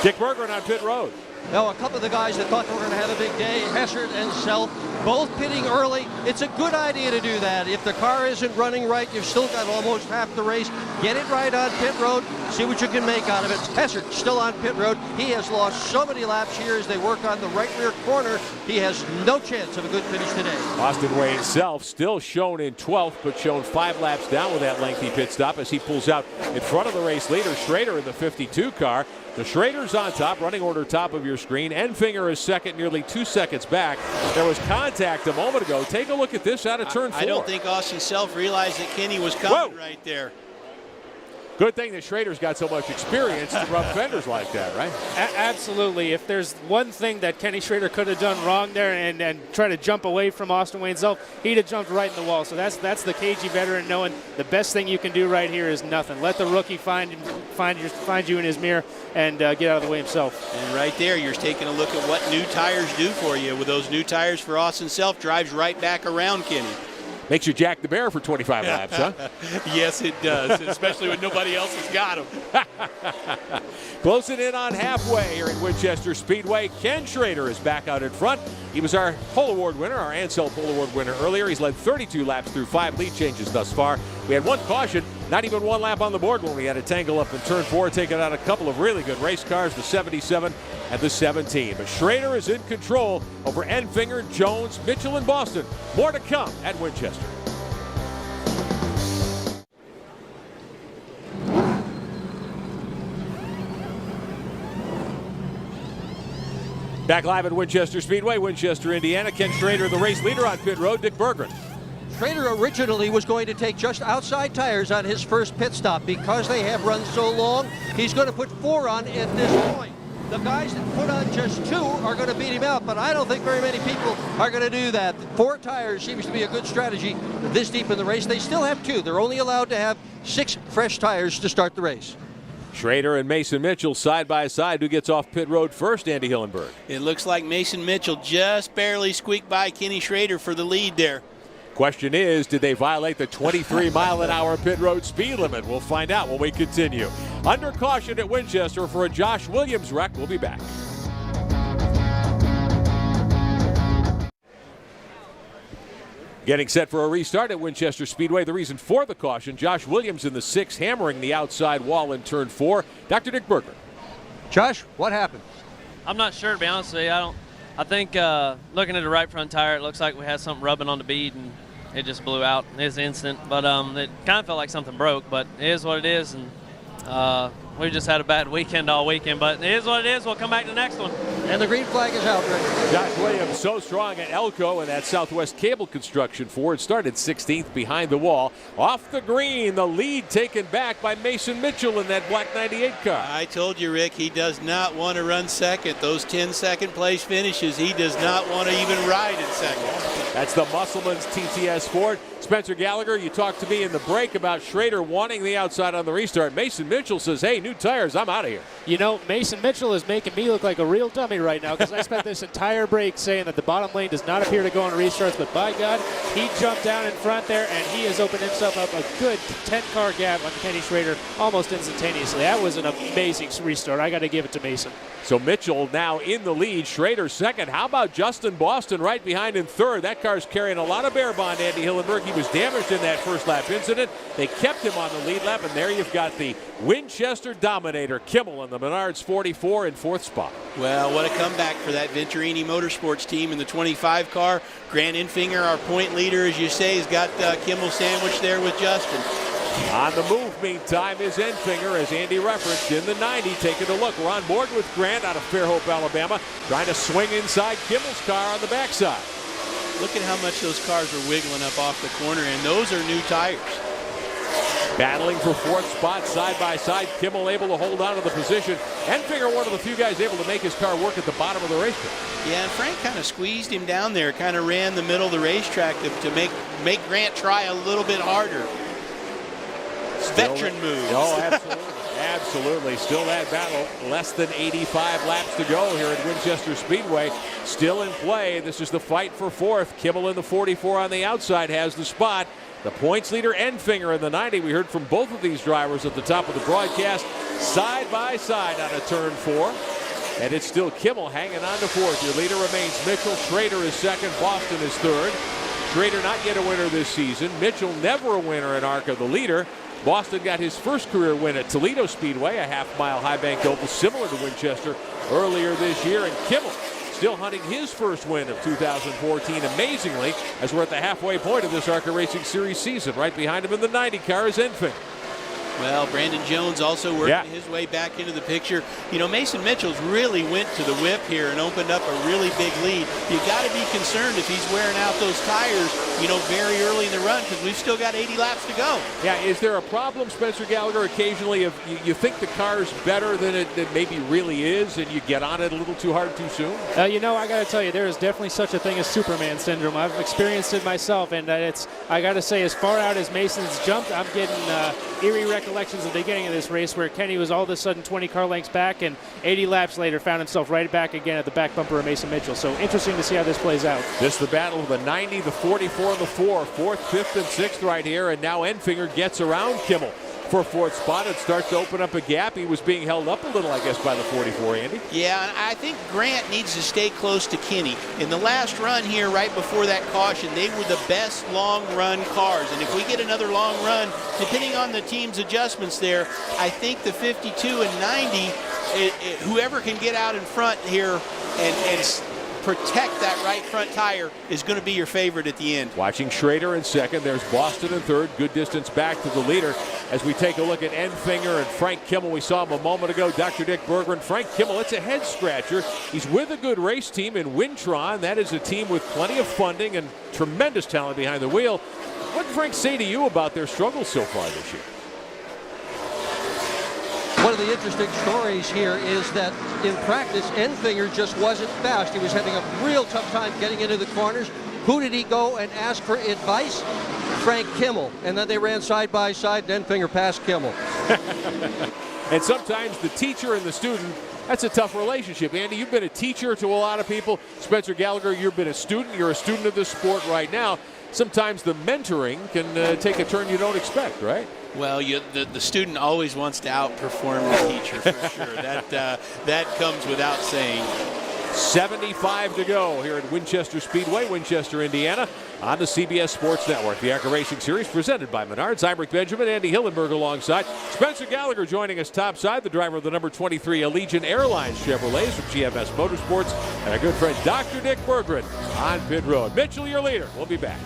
Dick Bergeron on pit road. Now, a couple of the guys that thought they were going to have a big day, Hessert and Self, both pitting early. It's a good idea to do that. If the car isn't running right, you've still got almost half the race. Get it right on pit road. See what you can make out of it. Hesser still on pit road. He has lost so many laps here as they work on the right rear corner. He has no chance of a good finish today. Austin Wayne Self still shown in 12th, but shown 5 laps down with that lengthy pit stop as he pulls out in front of the race leader, Schrader, in the 52 car. The Schrader's on top, running order top of your screen. Enfinger is second, nearly 2 seconds back. There was contact a moment ago. Take a look at this out of turn 4. I don't think Austin Self realized that Kenny was coming right there. Good thing that Schrader's got so much experience to rub fenders like that, right? Absolutely. If there's one thing that Kenny Schrader could have done wrong there and try to jump away from Austin Wayne Self, he'd have jumped right in the wall. So that's the cagey veteran knowing the best thing you can do right here is nothing. Let the rookie find you in his mirror and get out of the way himself. And right there, you're taking a look at what new tires do for you. With those new tires for Austin Self, drives right back around Kenny. Makes you Jack the Bear for 25 laps, huh? Yes, it does, especially when nobody else has got him. Closing in on halfway here at Winchester Speedway. Ken Schrader is back out in front. He was our pole award winner, our Ansel pole award winner earlier. He's led 32 laps through 5 lead changes thus far. We had 1 caution, not even 1 lap on the board when we had a tangle up in turn 4, taking out a couple of really good race cars, the 77 and the 17. But Schrader is in control over Enfinger, Jones, Mitchell, and Boston. More to come at Winchester. Back live at Winchester Speedway, Winchester, Indiana. Ken Schrader, the race leader on pit road. Dick Berggren. Schrader originally was going to take just outside tires on his first pit stop. Because they have run so long, he's going to put 4 on at this point. The guys that put on just 2 are going to beat him out, but I don't think very many people are going to do that. 4 tires seems to be a good strategy this deep in the race. They still have 2. They're only allowed to have 6 fresh tires to start the race. Schrader and Mason Mitchell side by side. Who gets off pit road first? Andy Hillenberg. It looks like Mason Mitchell just barely squeaked by Kenny Schrader for the lead there. Question is, did they violate the 23-mile-an-hour pit road speed limit? We'll find out when we continue. Under caution at Winchester for a Josh Williams wreck. We'll be back. Getting set for a restart at Winchester Speedway. The reason for the caution, Josh Williams in the 6, hammering the outside wall in turn 4. Dr. Dick Berggren. Josh, what happened? I'm not sure, to be honest with you. I think looking at the right front tire, it looks like we had something rubbing on the bead, and it just blew out. It's instant, but it kind of felt like something broke, but it is what it is, and we just had a bad weekend all weekend, but it is what it is. We'll come back to the next one. And the green flag is out, Rick. Josh Williams so strong at Elko and that Southwest Cable Construction Ford. Started 16th behind the wall. Off the green, the lead taken back by Mason Mitchell in that black 98 car. I told you, Rick, he does not want to run second. Those 10 second place finishes, he does not want to even ride in second. That's the Musselman's TTS Ford. Spencer Gallagher, you talked to me in the break about Schrader wanting the outside on the restart. Mason Mitchell says, hey, new tires, I'm out of here. You know, Mason Mitchell is making me look like a real dummy right now because I spent this entire break saying that the bottom lane does not appear to go on restarts, but by God, he jumped down in front there and he has opened himself up a good 10-car gap on Kenny Schrader almost instantaneously. That was an amazing restart. I got to give it to Mason. So Mitchell now in the lead, Schrader second. How about Justin Boston right behind in third? That car's carrying a lot of bear bond, Andy Hillenberg. He was damaged in that first lap incident. They kept him on the lead lap, and there you've got the Winchester Dominator, Kimmel, in the Menards 44 in 4th spot. Well, what a comeback for that Venturini Motorsports team in the 25 car. Grant Enfinger, our point leader, as you say, has got Kimmel sandwiched there with Justin. On the move, meantime, is Enfinger, as Andy referenced, in the 90. Taking a look. We're on board with Grant out of Fairhope, Alabama, trying to swing inside Kimmel's car on the backside. Look at how much those cars are wiggling up off the corner, and those are new tires. Battling for 4th spot, side by side. Kimmel able to hold on to the position. Enfinger, one of the few guys able to make his car work at the bottom of the racetrack. Yeah, and Frank kind of squeezed him down there, kind of ran the middle of the racetrack to make Grant try a little bit harder. Veteran move. Oh, absolutely. Absolutely. Still that battle. Less than 85 laps to go here at Winchester Speedway. Still in play. This is the fight for 4th. Kimmel in the 44 on the outside has the spot. The points leader, Enfinger, in the 90. We heard from both of these drivers at the top of the broadcast. Side by side out of turn 4. And it's still Kimmel hanging on to fourth. Your leader remains Mitchell. Schrader is second. Boston is third. Schrader not yet a winner this season. Mitchell never a winner in ARCA, the leader. Boston got his first career win at Toledo Speedway, a half-mile high-banked oval similar to Winchester earlier this year. And Kimmel still hunting his first win of 2014, amazingly, as we're at the halfway point of this ARCA Racing Series season. Right behind him in the 90 car is Enfinger. Well, Brandon Jones also working his way back into the picture. You know, Mason Mitchell's really went to the whip here and opened up a really big lead. You got to be concerned if he's wearing out those tires, you know, very early in the run, because we've still got 80 laps to go. Yeah, is there a problem, Spencer Gallagher, occasionally if you think the car's better than it maybe really is and you get on it a little too hard too soon? You know, I got to tell you, there is definitely such a thing as Superman syndrome. I've experienced it myself, and I got to say, as far out as Mason's jumped, I'm getting eerie recollections of the beginning of this race where Kenny was all of a sudden 20 car lengths back, and 80 laps later found himself right back again at the back bumper of Mason Mitchell. So interesting to see how this plays out. This is the battle of the 90, the 44, and the 4. Fourth, fifth, and sixth right here, and now Enfinger gets around Kimmel for fourth spot. It starts to open up a gap. He was being held up a little, I guess, by the 44, Andy. Yeah, and I think Grant needs to stay close to Kenny. In the last run here, right before that caution, they were the best long-run cars. And if we get another long run, depending on the team's adjustments there, I think the 52 and 90, whoever can get out in front here and protect that right front tire is going to be your favorite at the end. Watching Schrader in second. There's Boston in third. Good distance back to the leader. As we take a look at Enfinger and Frank Kimmel, we saw him a moment ago. Dr. Dick Berggren. Frank Kimmel, it's a head scratcher. He's with a good race team in Wintron. That is a team with plenty of funding and tremendous talent behind the wheel. What did Frank say to you about their struggles so far this year? One of the interesting stories here is that in practice, Enfinger just wasn't fast. He was having a real tough time getting into the corners. Who did he go and ask for advice? Frank Kimmel. And then they ran side by side, and Enfinger passed Kimmel. And sometimes the teacher and the student, that's a tough relationship. Andy, you've been a teacher to a lot of people. Spencer Gallagher, you've been a student. You're a student of this sport right now. Sometimes the mentoring can take a turn you don't expect, right? Well, the student always wants to outperform the teacher, for sure. That comes without saying. 75 to go here at Winchester Speedway, Winchester, Indiana, on the CBS Sports Network. The ARCA Racing Series presented by Menards. I'm Rick Benjamin, Andy Hillenberg alongside. Spencer Gallagher joining us topside, the driver of the number 23 Allegiant Airlines Chevrolets from GMS Motorsports, and our good friend Dr. Dick Berggren on pit road. Mitchell, your leader. We'll be back.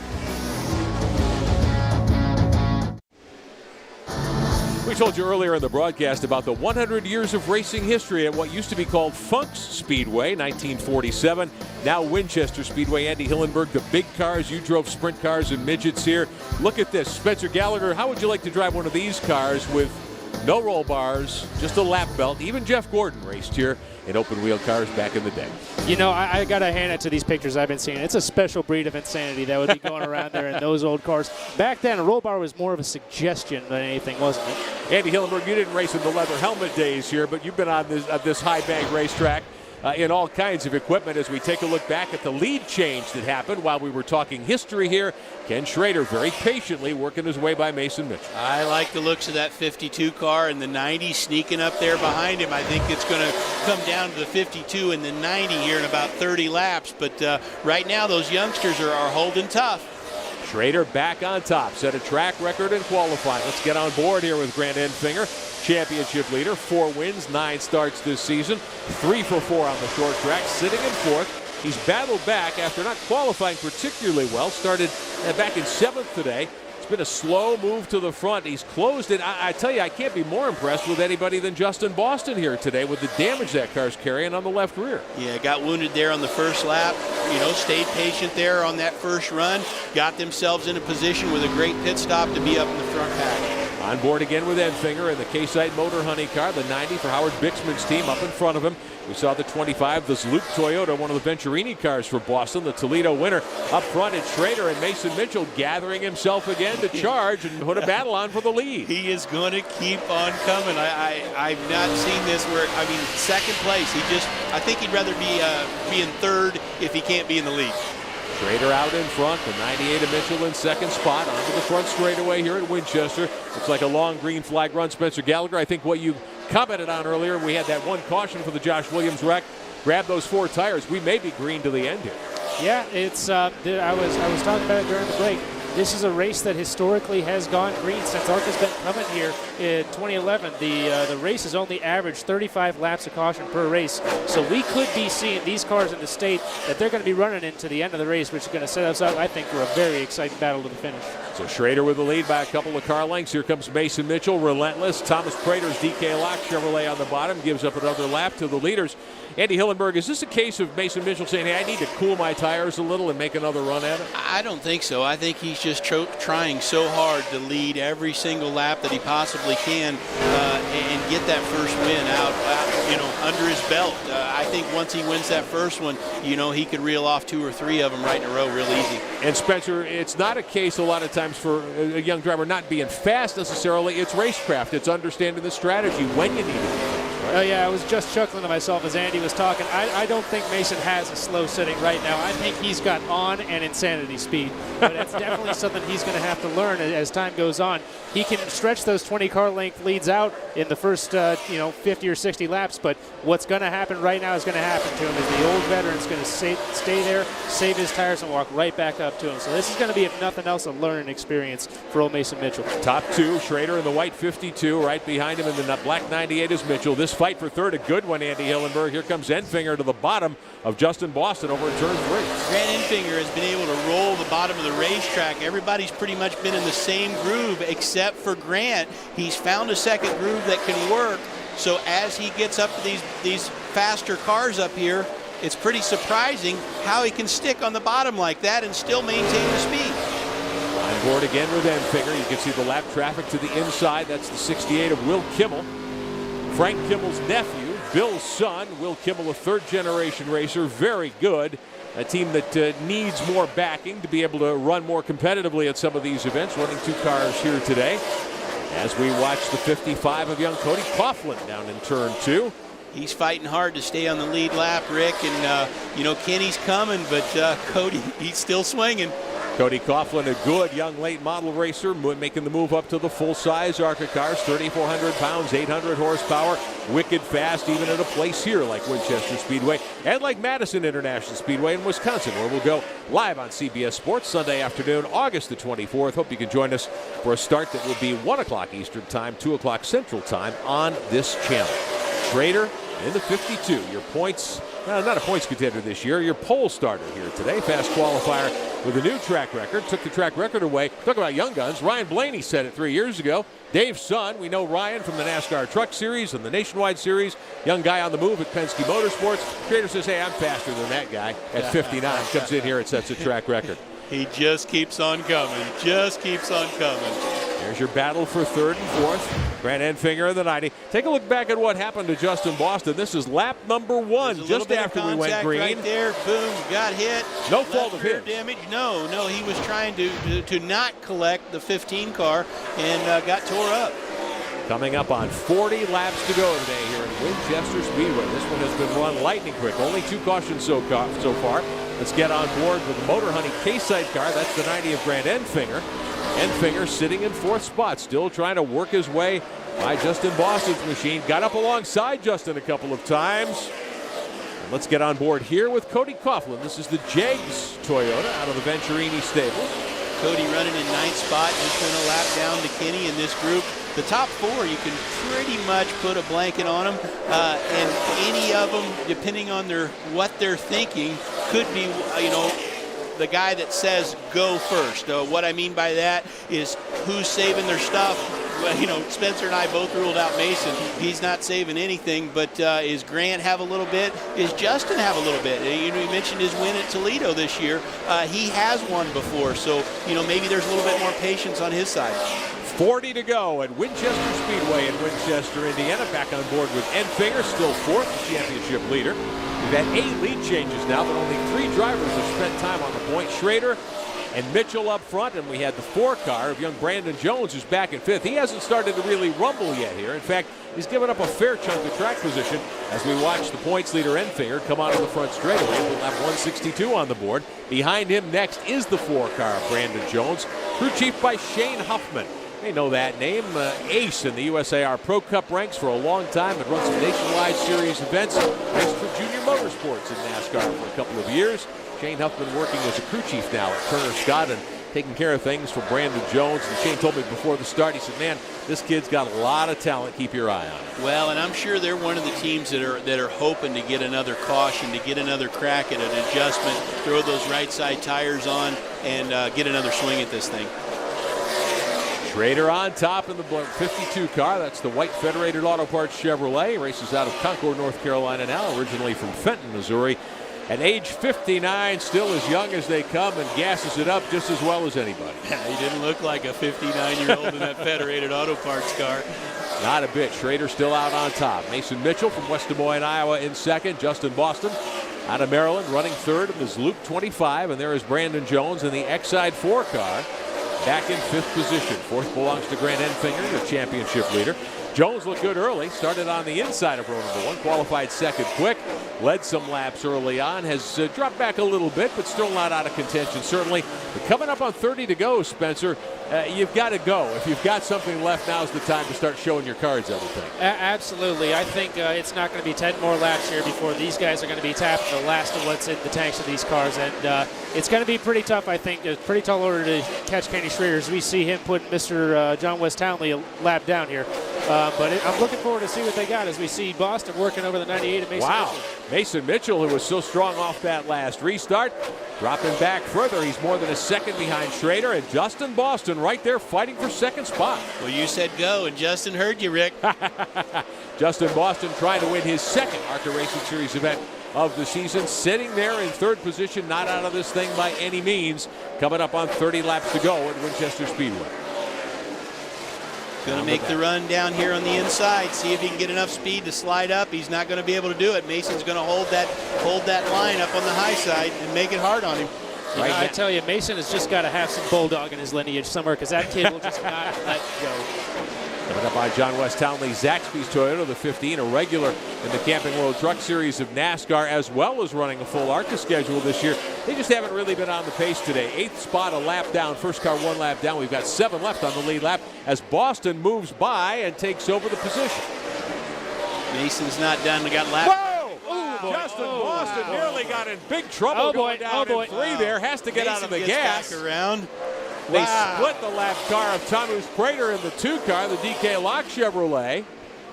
We told you earlier in the broadcast about the 100 years of racing history at what used to be called Funk's Speedway, 1947. Now Winchester Speedway. Andy Hillenberg, the big cars. You drove sprint cars and midgets here. Look at this. Spencer Gallagher, how would you like to drive one of these cars with no roll bars, just a lap belt? Even Jeff Gordon raced here in open wheel cars back in the day. You know, I got to hand it to these pictures I've been seeing. It's a special breed of insanity that would be going around there in those old cars. Back then, a roll bar was more of a suggestion than anything, wasn't it? Andy Hillenberg, you didn't race in the leather helmet days here, but you've been on this high bank racetrack in all kinds of equipment. As we take a look back at the lead change that happened while we were talking history here, Ken Schrader very patiently working his way by Mason Mitchell. I like the looks of that 52 car and the 90 sneaking up there behind him. I think it's going to come down to the 52 and the 90 here in about 30 laps. But right now, those youngsters are holding tough. Schrader back on top, set a track record in qualifying. Let's get on board here with Grant Enfinger, championship leader, 4 wins, 9 starts this season, 3 for 4 on the short track, sitting in 4th. He's battled back after not qualifying particularly well. Started back in 7th today. It's been a slow move to the front. He's closed it. I tell you, I can't be more impressed with anybody than Justin Boston here today with the damage that car's carrying on the left rear. Yeah, got wounded there on the first lap. You know, stayed patient there on that first run. Got themselves in a position with a great pit stop to be up in the front pack. On board again with Enfinger in the K-Site Motor Honey car, the 90 for Howard Bixman's team up in front of him. We saw the 25, the Zlup Toyota, one of the Venturini cars for Boston, the Toledo winner. Up front, it's Schrader and Mason Mitchell gathering himself again to charge and put a battle on for the lead. He is going to keep on coming. I've not seen this where, I mean, second place. I think he'd rather be in third if he can't be in the lead. Schrader out in front, the 98 of Mitchell in second spot, onto the front straightaway here at Winchester. Looks like a long green flag run. Spencer Gallagher, I think what you commented on earlier, we had that one caution for the Josh Williams wreck. Grab those 4 tires. We may be green to the end here. Yeah, it's. I was talking about it during the break. This is a race that historically has gone green since ARCA's been coming here in 2011. The race has only averaged 35 laps of caution per race. So we could be seeing these cars in the state that they're going to be running into the end of the race, which is going to set us up, I think, for a very exciting battle to the finish. So Schrader with the lead by a couple of car lengths. Here comes Mason Mitchell, relentless. Thomas Prater's DK Lock Chevrolet on the bottom gives up another lap to the leaders. Andy Hillenberg, is this a case of Mason Mitchell saying, hey, I need to cool my tires a little and make another run at it? I don't think so. I think he's just trying so hard to lead every single lap that he possibly can and get that first win out, under his belt. I think once he wins that first one, he could reel off 2 or 3 of them right in a row real easy. And Spencer, it's not a case a lot of times for a young driver not being fast necessarily. It's racecraft. It's understanding the strategy when you need it. Oh, yeah, I was just chuckling to myself as Andy was talking. I don't think Mason has a slow sitting right now. I think he's got on and insanity speed. But that's definitely something he's going to have to learn as time goes on. He can stretch those 20 car length leads out in the first 50 or 60 laps, but what's going to happen right now is going to happen to him is the old veteran's going to stay there, save his tires, and walk right back up to him. So this is going to be, if nothing else, a learning experience for old Mason Mitchell. Top 2, Schrader in the white 52, right behind him in the black 98 is Mitchell. This fight for third, a good one, Andy Hillenberg. Here comes Enfinger to the bottom of Justin Boston over in turn 3. Grant Enfinger has been able to roll the bottom of the racetrack. Everybody's pretty much been in the same groove except for Grant. He's found a second groove that can work. So as he gets up to these faster cars up here, it's pretty surprising how he can stick on the bottom like that and still maintain the speed. On board again with Enfinger. You can see the lap traffic to the inside. That's the 68 of Will Kimmel. Frank Kimmel's nephew, Bill's son. Will Kimmel, a third-generation racer, very good. A team that needs more backing to be able to run more competitively at some of these events, running 2 cars here today. As we watch the 55 of young Cody Coughlin down in turn 2. He's fighting hard to stay on the lead lap, Rick, and Kenny's coming, but Cody, he's still swinging. Cody Coughlin, a good young late model racer, making the move up to the full-size ARCA cars, 3,400 pounds, 800 horsepower, wicked fast, even at a place here like Winchester Speedway and like Madison International Speedway in Wisconsin, where we'll go live on CBS Sports Sunday afternoon, August the 24th. Hope you can join us for a start that will be 1 o'clock Eastern Time, 2 o'clock Central Time on this channel. Schrader in the 52, your points. Not a points contender this year, your pole starter here today. Fast qualifier with a new track record. Took the track record away. Talk about young guns. Ryan Blaney said it 3 years ago. Dave's son, we know Ryan from the NASCAR Truck Series and the Nationwide Series. Young guy on the move at Penske Motorsports. Schrader says, hey, I'm faster than that guy at 59. Comes in here and sets a track record. He just keeps on coming. Just keeps on coming. There's your battle for third and fourth. Grant Enfinger in the 90. Take a look back at what happened to Justin Boston. This is lap number 1, just after we went green. Right there, boom, got hit. No fault of his. Damage. No, he was trying to not collect the 15 car and got tore up. Coming up on 40 laps to go today here at Winchester Speedway. This one has been run lightning quick. Only 2 cautions so far. Let's get on board with the Motor Honey K-Site car. That's the 90 of Grant Enfinger. Enfinger sitting in 4th spot, still trying to work his way by Justin Boston's machine. Got up alongside Justin a couple of times. And let's get on board here with Cody Coughlin. This is the Jags Toyota out of the Venturini stables. Cody running in 9th spot, just went a lap down to Kenny in this group. The top 4, you can pretty much put a blanket on them, and any of them, depending on what they're thinking, could be, the guy that says go first. What I mean by that is who's saving their stuff. Well, Spencer and I both ruled out Mason. He's not saving anything, but is Grant have a little bit? Is Justin have a little bit? He mentioned his win at Toledo this year. He has won before, so maybe there's a little bit more patience on his side. 40 to go at Winchester Speedway in Winchester, Indiana. Back on board with Enfinger, still 4th championship leader. We've had 8 lead changes now, but only 3 drivers have spent time on the point. Schrader and Mitchell up front, and we had the 4 car of young Brandon Jones, who's back in 5th. He hasn't started to really rumble yet here. In fact, he's given up a fair chunk of track position as we watch the points leader Enfinger come out of the front straightaway with lap 162 on the board. Behind him next is the 4 car of Brandon Jones, crew chief by Shane Huffman. They know that name. Ace in the USAR Pro Cup ranks for a long time and runs some nationwide series events. Raced for Junior Motorsports in NASCAR for a couple of years. Shane Huffman working as a crew chief now at Turner Scott and taking care of things for Brandon Jones. And Shane told me before the start, he said, man, this kid's got a lot of talent. Keep your eye on him. Well, and I'm sure they're one of the teams that are hoping to get another caution, to get another crack at an adjustment, throw those right side tires on, and get another swing at this thing. Schrader on top in the 52 car. That's the white Federated Auto Parts Chevrolet. Races out of Concord, North Carolina now, originally from Fenton, Missouri. At age 59, still as young as they come, and gasses it up just as well as anybody. He didn't look like a 59-year-old in that Federated Auto Parts car. Not a bit. Schrader still out on top. Mason Mitchell from West Des Moines, Iowa in second. Justin Boston out of Maryland running third in his Loop 25. And there is Brandon Jones in the Exide 4 car. Back in 5th position. 4th belongs to Grant Enfinger, the championship leader. Jones looked good early. Started on the inside of row number 1. Qualified second quick. Led some laps early on. Has dropped back a little bit, but still not out of contention, certainly. But coming up on 30 to go, Spencer, you've got to go. If you've got something left, now's the time to start showing your cards, I would think. Absolutely. I think it's not going to be 10 more laps here before these guys are going to be tapping the last of what's in the tanks of these cars. And it's going to be pretty tough, I think. It's a pretty tall order to catch Kenny Schrader as we see him put Mr. John West Townley a lap down here. But I'm looking forward to see what they got as we see Boston working over the 98 of Mason Mitchell. Mason Mitchell, who was so strong off that last restart, dropping back further. He's more than a second behind Schrader, and Justin Boston right there fighting for second spot. Well, you said go, and Justin heard you, Rick. Justin Boston trying to win his second ARCA Racing Series event of the season, sitting there in 3rd position, not out of this thing by any means, coming up on 30 laps to go at Winchester Speedway. Going to make the run down here on the inside, see if he can get enough speed to slide up. He's not going to be able to do it. Mason's going to hold that line up on the high side and make it hard on him. Right, I tell you, Mason has just got to have some bulldog in his lineage somewhere because that kid will just not let go. Coming up by John West Townley, Zaxby's Toyota, the 15, a regular in the Camping World Truck Series of NASCAR, as well as running a full ARCA schedule this year. They just haven't really been on the pace today. 8th spot, a lap down. First car 1 lap down. We've got 7 left on the lead lap as Boston moves by and takes over the position. Mason's not done. We got lap. Whoa! Justin Boston nearly got in big trouble going down in 3 there. Has to get out of the gas. Back around. They split the lap car of Thomas Prater in the 2 car, the DK Locke Chevrolet.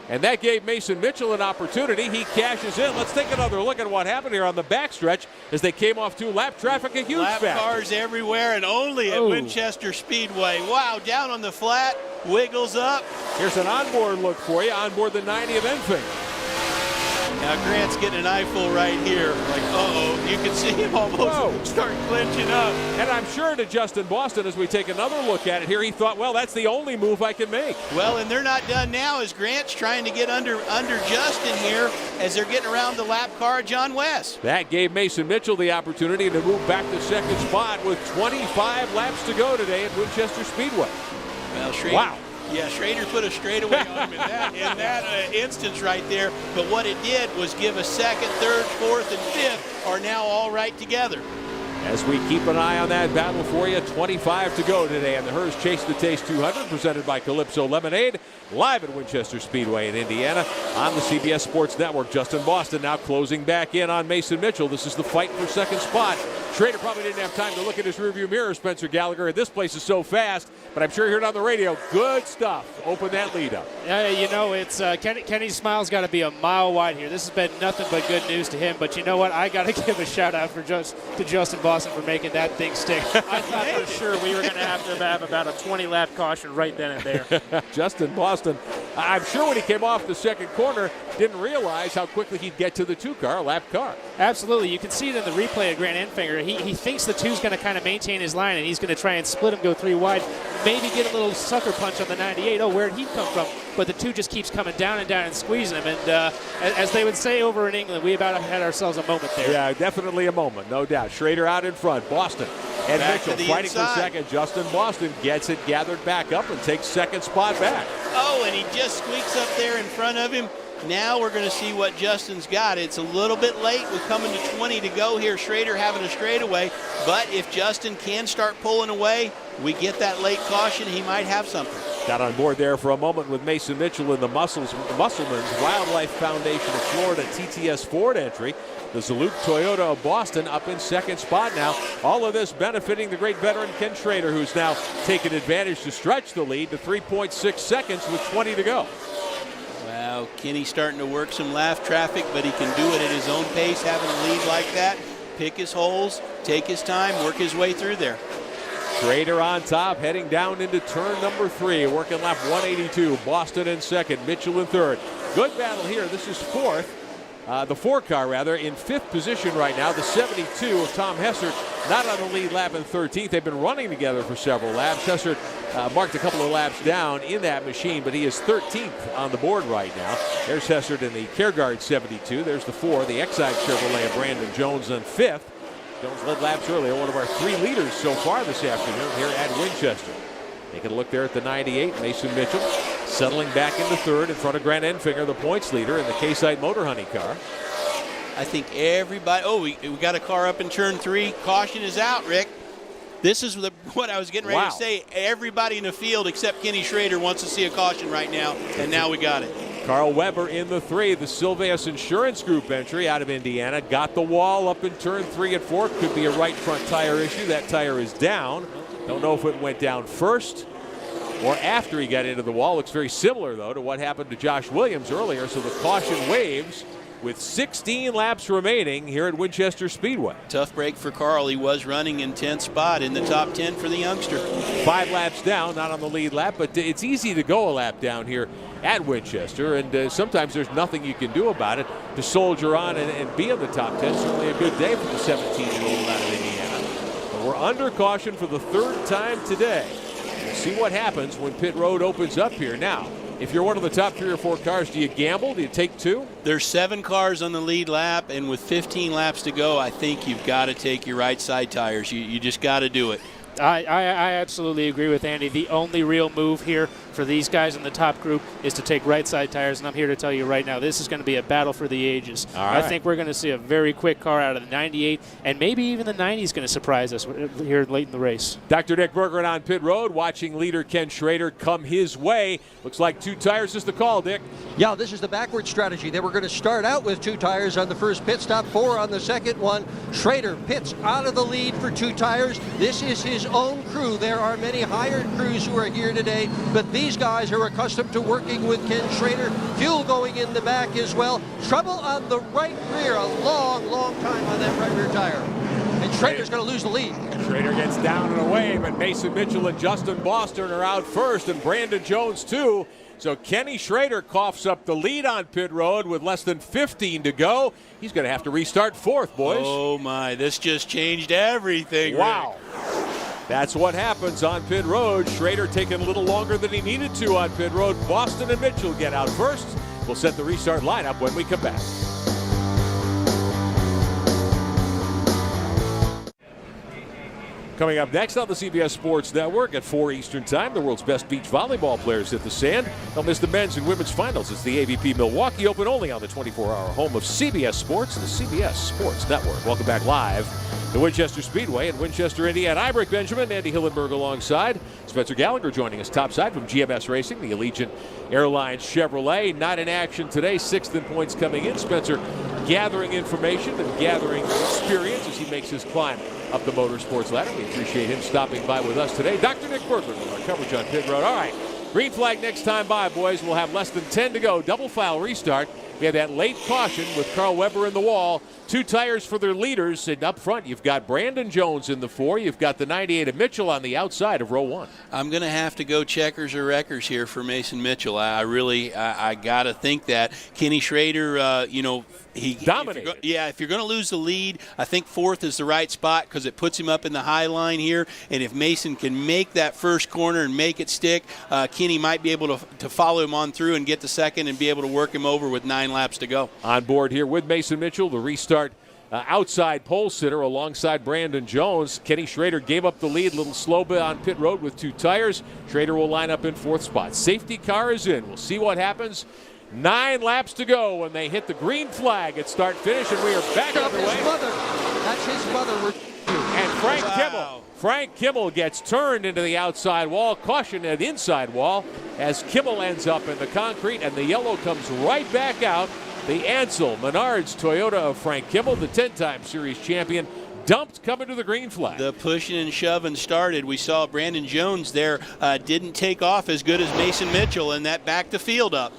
And that gave Mason Mitchell an opportunity. He cashes in. Let's take another look at what happened here on the backstretch as they came off 2 lap traffic, a huge lap factor. Cars everywhere and only at Winchester Speedway. Wow, down on the flat, wiggles up. Here's an onboard look for you, onboard the 90 of Enfinger. Now Grant's getting an eyeful right here. Like, uh-oh, you can see him almost start clinching up. And I'm sure to Justin Boston, as we take another look at it here, he thought, well, that's the only move I can make. Well, and they're not done now as Grant's trying to get under Justin here as they're getting around the lap car of John West. That gave Mason Mitchell the opportunity to move back to second spot with 25 laps to go today at Winchester Speedway. Well, Schrader, yeah, Schrader put a straightaway on him in that instance right there. But what it did was give a 2nd, 3rd, 4th, and 5th are now all right together. As we keep an eye on that battle for you, 25 to go today on the Herr's Chase the Taste 200, presented by Calypso Lemonade, live at Winchester Speedway in Indiana on the CBS Sports Network. Justin Boston now closing back in on Mason Mitchell. This is the fight for second spot. Schrader probably didn't have time to look at his rearview mirror, Spencer Gallagher. This place is so fast, but I'm sure you heard on the radio, good stuff. Open that lead up. You know, it's Kenny's smile's got to be a mile wide here. This has been nothing but good news to him. But you know what? I got to give a shout out to Justin Boston for making that thing stick. I thought for sure we were going to have about a 20-lap caution right then and there. Justin Boston, I'm sure when he came off the second corner, didn't realize how quickly he'd get to the 2 car, a lap car. Absolutely. You can see it in the replay of Grant Enfinger. He thinks the 2's going to kind of maintain his line, and he's going to try and split him, go 3 wide, maybe get a little sucker punch on the 98. Oh, where'd he come from? But the 2 just keeps coming down and squeezing him. And as they would say over in England, we about had ourselves a moment there. Yeah, definitely a moment, no doubt. Schrader out in front. Boston And back Mitchell to the fighting inside. for second. Justin Boston gets it gathered back up and takes second spot back. Oh, and he just squeaks up there in front of him. Now we're going to see what Justin's got. It's a little bit late with coming to 20 to go here. Schrader having a straightaway. But if Justin can start pulling away, we get that late caution. He might have something. Got on board there for a moment with Mason Mitchell in the Musselman's Wildlife Foundation of Florida TTS Ford entry. The Zaluk Toyota of Boston up in second spot now. All of this benefiting the great veteran Ken Schrader, who's now taken advantage to stretch the lead to 3.6 seconds with 20 to go. Wow, Kenny starting to work some lap traffic, but he can do it at his own pace, having a lead like that. Pick his holes, take his time, work his way through there. Schrader on top, heading down into turn number 3, working lap 182. Boston in second, Mitchell in third. Good battle here. This is fourth. The 4-car, rather, in 5th position right now. The 72 of Tom Hessert, not on the lead lap in 13th. They've been running together for several laps. Hessert marked a couple of laps down in that machine, but he is 13th on the board right now. There's Hessert in the Careguard 72. There's the 4, the Exide Chevrolet of Brandon Jones on 5th. Jones led laps earlier, one of our 3 leaders so far this afternoon here at Winchester. Taking a look there at the 98, Mason Mitchell settling back into third in front of Grant Enfinger, the points leader in the K-Site Motor Honey car. I think everybody, we got a car up in turn 3. Caution is out, Rick. This is what I was getting ready to say. Everybody in the field except Kenny Schrader wants to see a caution right now, and now we got it. Carl Weber in the 3, the Sylvias Insurance Group entry out of Indiana. Got the wall up in turn 3 at 4. Could be a right front tire issue. That tire is down. Don't know if it went down first or after he got into the wall. Looks very similar, though, to what happened to Josh Williams earlier. So the caution waves with 16 laps remaining here at Winchester Speedway. Tough break for Carl. He was running in 10th spot in the top 10 for the youngster. 5 laps down, not on the lead lap, but it's easy to go a lap down here at Winchester, and sometimes there's nothing you can do about it. To soldier on and be in the top 10, certainly a good day for the 17-year-old out of Indiana. But we're under caution for the 3rd time today. We'll see what happens when pit road opens up here. Now, if you're one of the top 3 or 4 cars, do you gamble? Do you take 2? There's 7 cars on the lead lap, and with 15 laps to go, I think you've got to take your right side tires. You just got to do it. I absolutely agree with Andy. The only real move here for these guys in the top group is to take right side tires, and I'm here to tell you right now, this is going to be a battle for the ages. All right. I think we're going to see a very quick car out of the 98, and maybe even the 90 is going to surprise us here late in the race. Dr. Nick Bergeron on pit road, watching leader Ken Schrader come his way. Looks like 2 tires is the call, Dick. Yeah, this is the backward strategy. They were going to start out with 2 tires on the first pit stop, 4 on the second one. Schrader pits out of the lead for 2 tires. This is his own crew. There are many hired crews who are here today, but these guys are accustomed to working with Ken Schrader. Fuel going in the back as well. Trouble on the right rear. A long, long time on that right rear tire. And Schrader's going to lose the lead. Schrader gets down and away, but Mason Mitchell and Justin Boston are out first, and Brandon Jones too. So Kenny Schrader coughs up the lead on pit road with less than 15 to go. He's going to have to restart 4th, boys. Oh my, this just changed everything. Wow. Rick. That's what happens on pit road. Schrader taking a little longer than he needed to on pit road. Boston and Mitchell get out first. We'll set the restart lineup when we come back. Coming up next on the CBS Sports Network at 4 Eastern Time, the world's best beach volleyball players hit the sand. Don't miss the men's and women's finals. It's the AVP Milwaukee Open, only on the 24-hour home of CBS Sports and the CBS Sports Network. Welcome back live to Winchester Speedway in Winchester, Indiana. I'm Rick Benjamin, Andy Hillenberg alongside. Spencer Gallagher joining us topside from GMS Racing, the Allegiant Airlines Chevrolet. Not in action today, 6th in points coming in. Spencer gathering information and gathering experience as he makes his climb up the motorsports ladder. We appreciate him stopping by with us today. Dr. Nick Bergeron with our coverage on pit road. All right, green flag next time by, boys. We'll have less than 10 to go. Double foul restart. We have that late caution with Carl Weber in the wall. 2 tires for their leaders. And up front, you've got Brandon Jones in the 4. You've got the 98 of Mitchell on the outside of row 1. I'm going to have to go checkers or wreckers here for Mason Mitchell. I got to think that. Kenny Schrader, he dominated. If you're going to lose the lead, I think 4th is the right spot because it puts him up in the high line here. And if Mason can make that first corner and make it stick, Kenny might be able to follow him on through and get the second and be able to work him over with 9 laps to go. On board here with Mason Mitchell, the restart outside pole sitter alongside Brandon Jones. Kenny Schrader gave up the lead, a little slow bit on pit road with 2 tires. Schrader will line up in 4th spot. Safety car is in. We'll see what happens. 9 laps to go when they hit the green flag at start finish, and we are back underway. That's his mother. And Frank Kimmel gets turned into the outside wall. Caution at the inside wall as Kimmel ends up in the concrete, and the yellow comes right back out. The Ansel Menards Toyota of Frank Kimmel, the 10-time series champion, dumped coming to the green flag. The pushing and shoving started. We saw Brandon Jones there didn't take off as good as Mason Mitchell, and that backed the field up.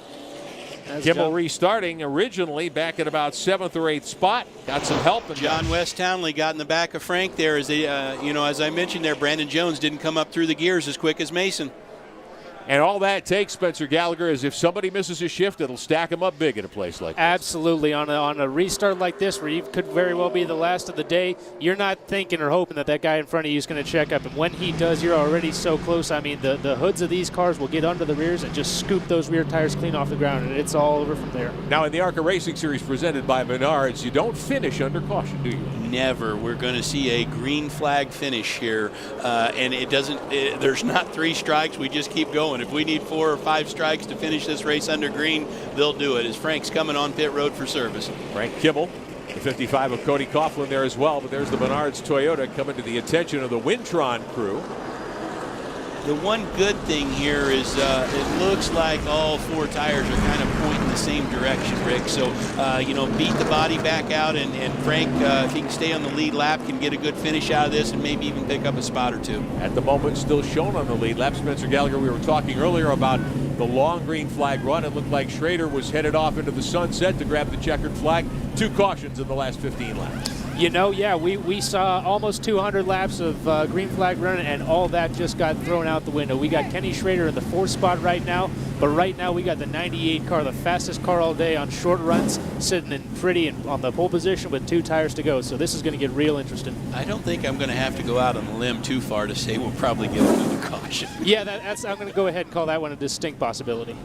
Kimmel restarting originally back at about 7th or 8th spot. Got some help. And John West Townley got in the back of Frank there as they, as I mentioned there, Brandon Jones didn't come up through the gears as quick as Mason. And all that takes, Spencer Gallagher, is if somebody misses a shift, it'll stack them up big at a place like this. Absolutely. On a restart like this, where you could very well be the last of the day, you're not thinking or hoping that guy in front of you is going to check up. And when he does, you're already so close. I mean, the hoods of these cars will get under the rears and just scoop those rear tires clean off the ground, and it's all over from there. Now, in the ARCA Racing Series presented by Menards, you don't finish under caution, do you? Never. We're going to see a green flag finish here, and there's not 3 strikes. We just keep going. If we need 4 or 5 strikes to finish this race under green, they'll do it, as Frank's coming on pit road for service. Frank Kimmel, the 55 of Cody Coughlin there as well, but there's the Menards Toyota coming to the attention of the Wintron crew. The one good thing here is it looks like all 4 tires are kind of pointing the same direction, Rick. So, beat the body back out, and Frank, if he can stay on the lead lap, can get a good finish out of this and maybe even pick up a spot or 2. At the moment, still shown on the lead lap. Spencer Gallagher, we were talking earlier about the long green flag run. It looked like Schrader was headed off into the sunset to grab the checkered flag. 2 cautions in the last 15 laps. We saw almost 200 laps of green flag running, and all that just got thrown out the window. We got Kenny Schrader in the 4th spot right now, but right now we got the 98 car, the fastest car all day on short runs, sitting in pretty and on the pole position with 2 tires to go. So this is going to get real interesting. I don't think I'm going to have to go out on a limb too far to say we'll probably get another caution. Yeah, I'm going to go ahead and call that one a distinct possibility.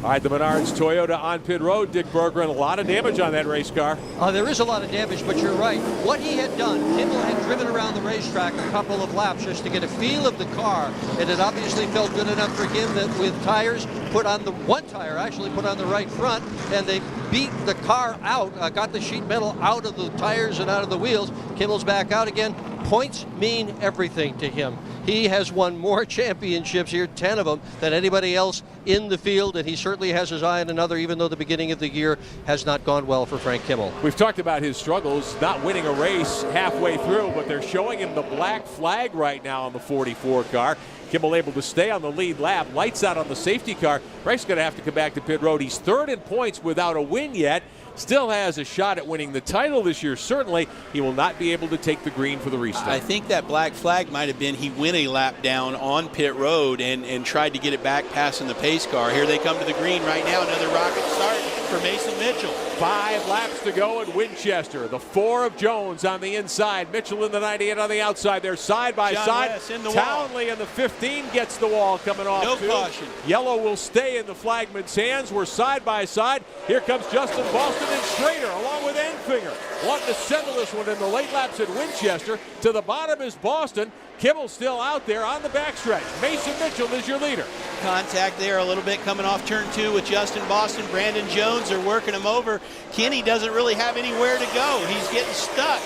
All right, the Menards Toyota on pit road. Dick Berggren, a lot of damage on that race car. There is a lot of damage, but you're right. What he had done, Kimmel had driven around the racetrack a couple of laps just to get a feel of the car, and it obviously felt good enough for him that with tires put on the one tire, actually put on the right front, and they beat the car out, got the sheet metal out of the tires and out of the wheels. Kimmel's back out again. Points mean everything to him. He has won more championships here, 10 of them, than anybody else in the field, and he certainly has his eye on another, even though the beginning of the year has not gone well for Frank Kimmel. We've talked about his struggles, not winning a race halfway through, but they're showing him the black flag right now on the 44 car. Kimmel able to stay on the lead lap, lights out on the safety car. Frank's going to have to come back to pit road. He's 3rd in points without a win yet. Still has a shot at winning the title this year. Certainly, he will not be able to take the green for the restart. I think that black flag might have been he went a lap down on pit road and tried to get it back passing the pace car. Here they come to the green right now. Another rocket start for Mason Mitchell. 5 laps to go at Winchester. The 4 of Jones on the inside. Mitchell in the 98 on the outside. They're side by side. Townley in the 15 gets the wall coming off. No caution. Yellow will stay in the flagman's hands. We're side by side. Here comes Justin Boston and Schrader along with Enfinger. Wanting to settle this one in the late laps at Winchester. To the bottom is Boston. Kimmel still out there on the backstretch. Mason Mitchell is your leader. Contact there a little bit coming off turn 2 with Justin Boston. Brandon Jones are working him over. Kenny doesn't really have anywhere to go. He's getting stuck.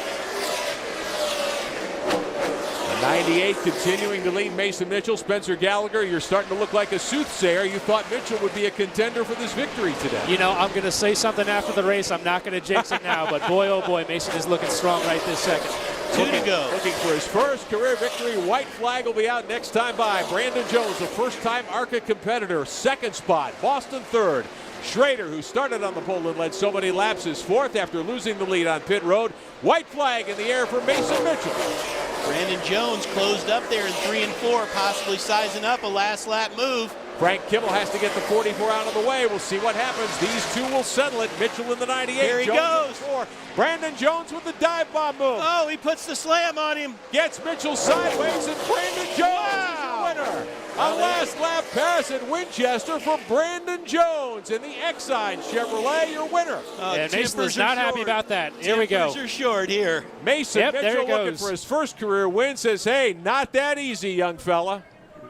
The 98 continuing to lead Mason Mitchell. Spencer Gallagher, you're starting to look like a soothsayer. You thought Mitchell would be a contender for this victory today. I'm going to say something after the race. I'm not going to jinx it now, but boy, oh boy, Mason is looking strong right this second. 2 to go. Looking for his first career victory. White flag will be out next time by. Brandon Jones, a first-time ARCA competitor, 2nd spot. Boston 3rd. Schrader, who started on the pole and led so many laps, is 4th after losing the lead on pit road. White flag in the air for Mason Mitchell. Brandon Jones closed up there in 3 and 4, possibly sizing up a last lap move. Frank Kimmel has to get the 44 out of the way. We'll see what happens. These 2 will settle it. Mitchell in the 98. Here he Jones goes. Brandon Jones with the dive bomb move. Oh, he puts the slam on him. Gets Mitchell sideways, and Brandon Jones is your winner. A last lap pass at Winchester for Brandon Jones in the Exide Chevrolet, your winner. And Mason is not happy about that. Here we go. Timbers are short here. Mason Mitchell looking for his first career win, says, hey, not that easy, young fella.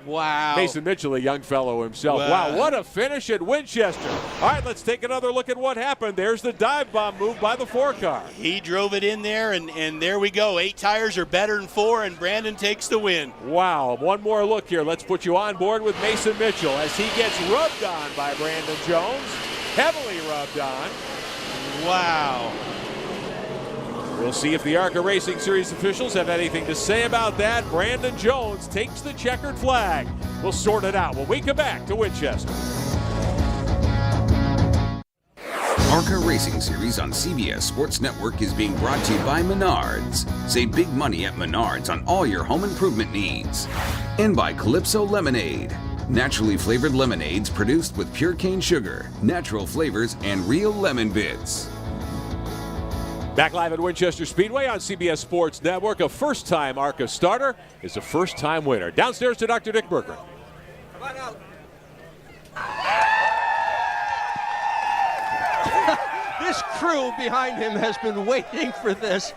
Wow. Mason Mitchell, a young fellow himself. Wow, what a finish at Winchester. All right, let's take another look at what happened. There's the dive bomb move by the 4-car. He drove it in there, and there we go. 8 tires are better than 4, and Brandon takes the win. Wow, one more look here. Let's put you on board with Mason Mitchell as he gets rubbed on by Brandon Jones. Heavily rubbed on. Wow. We'll see if the ARCA Racing Series officials have anything to say about that. Brandon Jones takes the checkered flag. We'll sort it out when we come back to Winchester. ARCA Racing Series on CBS Sports Network is being brought to you by Menards. Save big money at Menards on all your home improvement needs. And by Calypso Lemonade. Naturally flavored lemonades produced with pure cane sugar, natural flavors, and real lemon bits. Back live at Winchester Speedway on CBS Sports Network. A first-time ARCA starter is a first-time winner. Downstairs to Dr. Dick Berggren. This crew behind him has been waiting for this.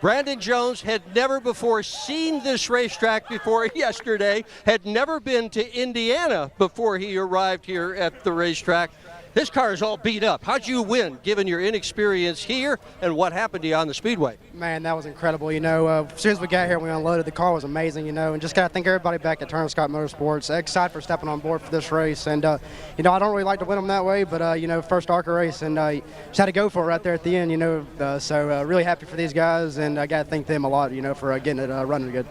Brandon Jones had never before seen this racetrack before yesterday, had never been to Indiana before he arrived here at the racetrack. This car is all beat up. How'd you win, given your inexperience here and what happened to you on the speedway? Man, that was incredible. You know, as soon as we got here, we unloaded. The car was amazing, you know, and just got to thank everybody back at Turner Scott Motorsports. Excited for stepping on board for this race. And, you know, I don't really like to win them that way, but, you know, first ARCA race, and just had to go for it right there at the end, you know. So really happy for these guys, and I got to thank them a lot, you know, for getting it running good.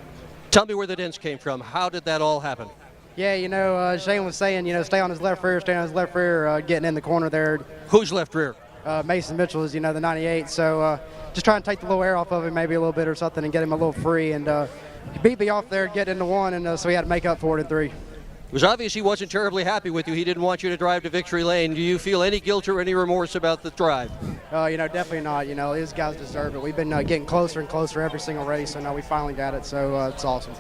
Tell me where the dents came from. How did that all happen? Yeah, you know, Shane was saying, you know, stay on his left rear, getting in the corner there. Who's left rear? Mason Mitchell is, you know, the 98. So just trying to take the little air off of him maybe a little bit or something and get him a little free. And he beat me off there, get into 1, and so he had to make up for it in 3. It was obvious he wasn't terribly happy with you. He didn't want you to drive to victory lane. Do you feel any guilt or any remorse about the drive? You know, definitely not. You know, these guys deserve it. We've been getting closer and closer every single race, and we finally got it. So it's awesome.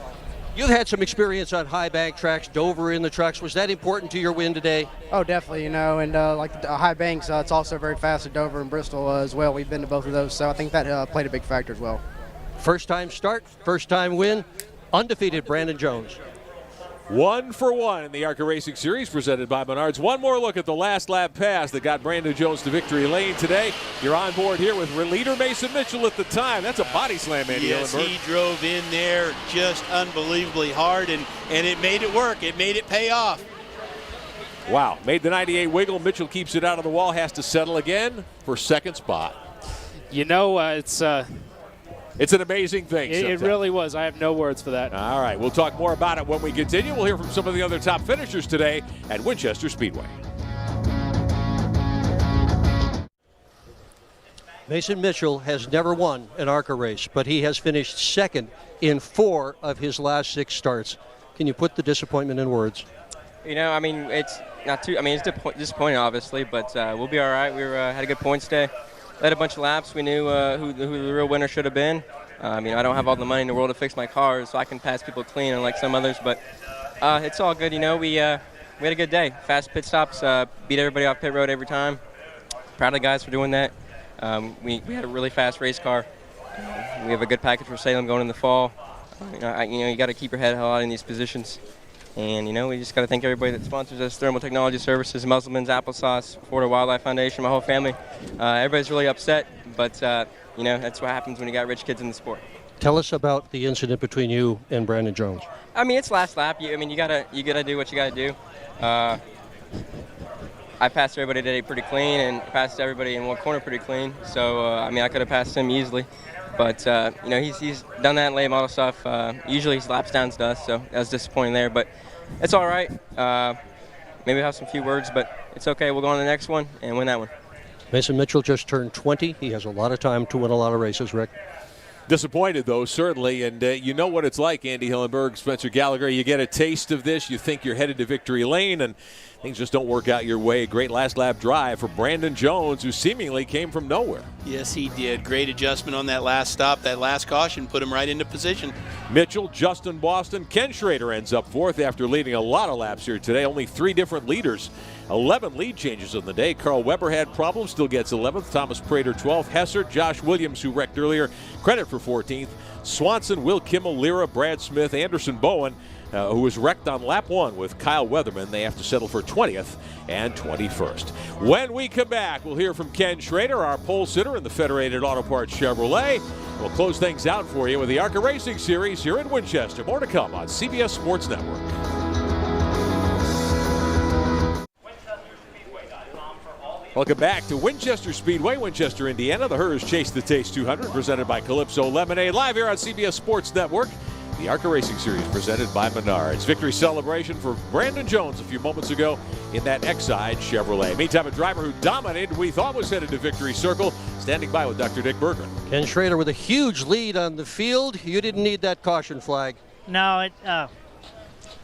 You've had some experience on high bank tracks, Dover in the trucks. Was that important to your win today? Oh, definitely, you know, and like the high banks, it's also very fast at Dover and Bristol as well. We've been to both of those, so I think that played a big factor as well. First time start, first time win, undefeated Brandon Jones. 1 for 1 in the ARCA Racing Series presented by Menards. One more look at the last lap pass that got Brandon Jones to victory lane today. You're on board here with leader Mason Mitchell at the time. That's a body slam, Andy Yes, Hillenberg. he drove in there just unbelievably hard, and it made it work. It made it pay off. Wow, made the 98 wiggle. Mitchell keeps it out of the wall, has to settle again for second spot. You know, it's an amazing thing. It really was. I have no words for that. All right, we'll talk more about it when we continue. We'll hear from some of the other top finishers today at Winchester Speedway. Mason Mitchell has never won an ARCA race, but he has finished second in 4 of his last 6 starts. Can you put the disappointment in words? You know, I mean, it's not too. I mean, it's disappointing, obviously, but we'll be all right. We had a good points day. Led a bunch of laps. We knew who the real winner should have been. I mean, I don't have all the money in the world to fix my cars, so I can pass people clean, unlike some others. But it's all good. You know, we had a good day. Fast pit stops, beat everybody off pit road every time. Proud of the guys for doing that. We had a really fast race car. We have a good package for Salem going in the fall. You got to keep your head held in these positions. And, you know, we just got to thank everybody that sponsors us, Thermal Technology Services, Musselman's, Applesauce, Florida Wildlife Foundation, my whole family. Everybody's really upset, but, you know, that's what happens when you got rich kids in the sport. Tell us about the incident between you and Brandon Jones. I mean, it's last lap. I mean, you gotta do what you got to do. I passed everybody today pretty clean and passed everybody in one corner pretty clean. So, I mean, I could have passed him easily. But, you know, he's done that late model stuff. Usually he laps down to us, so that was disappointing there. But it's all right. Maybe we'll have some few words, but it's okay. We'll go on to the next one and win that one. Mason Mitchell just turned 20. He has a lot of time to win a lot of races, Rick. Disappointed, though, certainly, and you know what it's like, Andy Hillenberg, Spencer Gallagher. You get a taste of this, you think you're headed to victory lane, and things just don't work out your way. Great last lap drive for Brandon Jones, who seemingly came from nowhere. Yes, he did. Great adjustment on that last stop. That last caution put him right into position. Mitchell, Justin Boston, Ken Schrader ends up fourth after leading a lot of laps here today. Only 3 different leaders. 11 lead changes on the day. Carl Weber had problems, still gets 11th. Thomas Prater 12th. Hesser, Josh Williams, who wrecked earlier, credit for 14th. Swanson, Will Kimmel, Lira, Brad Smith, Anderson Bowen, who was wrecked on lap 1 with Kyle Weatherman. They have to settle for 20th and 21st. When we come back, we'll hear from Ken Schrader, our pole sitter in the Federated Auto Parts Chevrolet. We'll close things out for you with the ARCA Racing Series here in Winchester. More to come on CBS Sports Network. Welcome back to Winchester Speedway, Winchester, Indiana. The Herr's Chase the Taste 200, presented by Calypso Lemonade, live here on CBS Sports Network. The ARCA Racing Series presented by Menards. Victory celebration for Brandon Jones a few moments ago in that Exide Chevrolet. Meantime, a driver who dominated, we thought was headed to victory circle, standing by with Dr. Dick Berggren. Ken Schrader with a huge lead on the field. You didn't need that caution flag. No,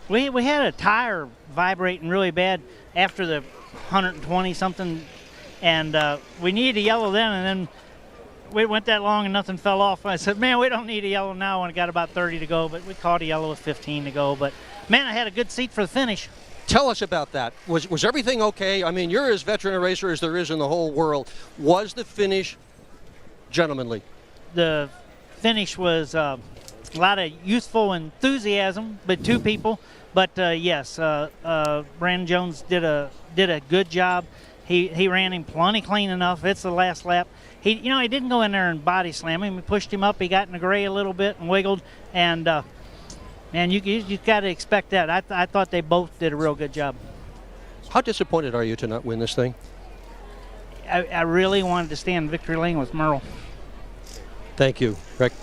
we had a tire vibrating really bad after the 120-something, and we needed a yellow then, and then we went that long and nothing fell off. I said, man, we don't need a yellow now when it got about 30 to go, but we caught a yellow with 15 to go. But, man, I had a good seat for the finish. Tell us about that. Was everything okay? I mean, you're as veteran a racer as there is in the whole world. Was the finish gentlemanly? The finish was a lot of youthful enthusiasm by 2 people. But, yes, Brandon Jones did a good job. He ran him plenty clean enough. It's the last lap. He didn't go in there and body slam him. We pushed him up. He got in the gray a little bit and wiggled. And, man, you got to expect that. I thought they both did a real good job. How disappointed are you to not win this thing? I really wanted to stay in victory lane with Merle. Thank you, Rick.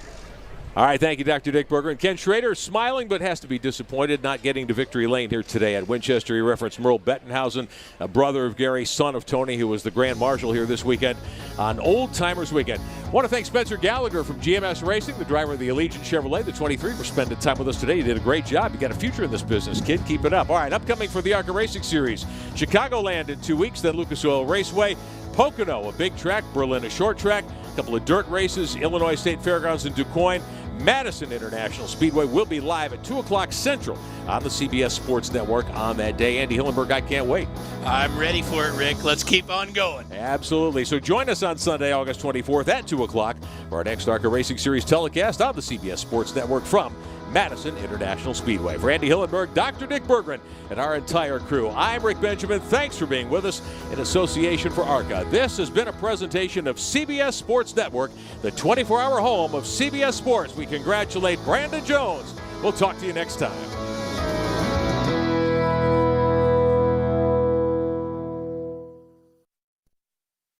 All right, thank you, Dr. Dick Berggren. Ken Schrader smiling but has to be disappointed not getting to victory lane here today at Winchester. He referenced Merle Bettenhausen, a brother of Gary, son of Tony, who was the Grand Marshal here this weekend on Old Timers Weekend. I want to thank Spencer Gallagher from GMS Racing, the driver of the Allegiant Chevrolet, the 23, for spending time with us today. You did a great job. You got a future in this business, kid. Keep it up. All right, upcoming for the ARCA Racing Series, Chicagoland in 2 weeks, then Lucas Oil Raceway, Pocono, a big track, Berlin, a short track, a couple of dirt races, Illinois State Fairgrounds in DuQuoin. Madison International Speedway will be live at 2 o'clock Central on the CBS Sports Network on that day. Andy Hillenberg, I can't wait. I'm ready for it, Rick. Let's keep on going. Absolutely. So join us on Sunday, August 24th at 2 o'clock for our next ARCA Racing Series telecast on the CBS Sports Network from Madison International Speedway. For Andy Hillenberg, Dr. Dick Berggren, and our entire crew, I'm Rick Benjamin. Thanks for being with us in association for ARCA. This has been a presentation of CBS Sports Network, the 24-hour home of CBS Sports. We congratulate Brandon Jones. We'll talk to you next time.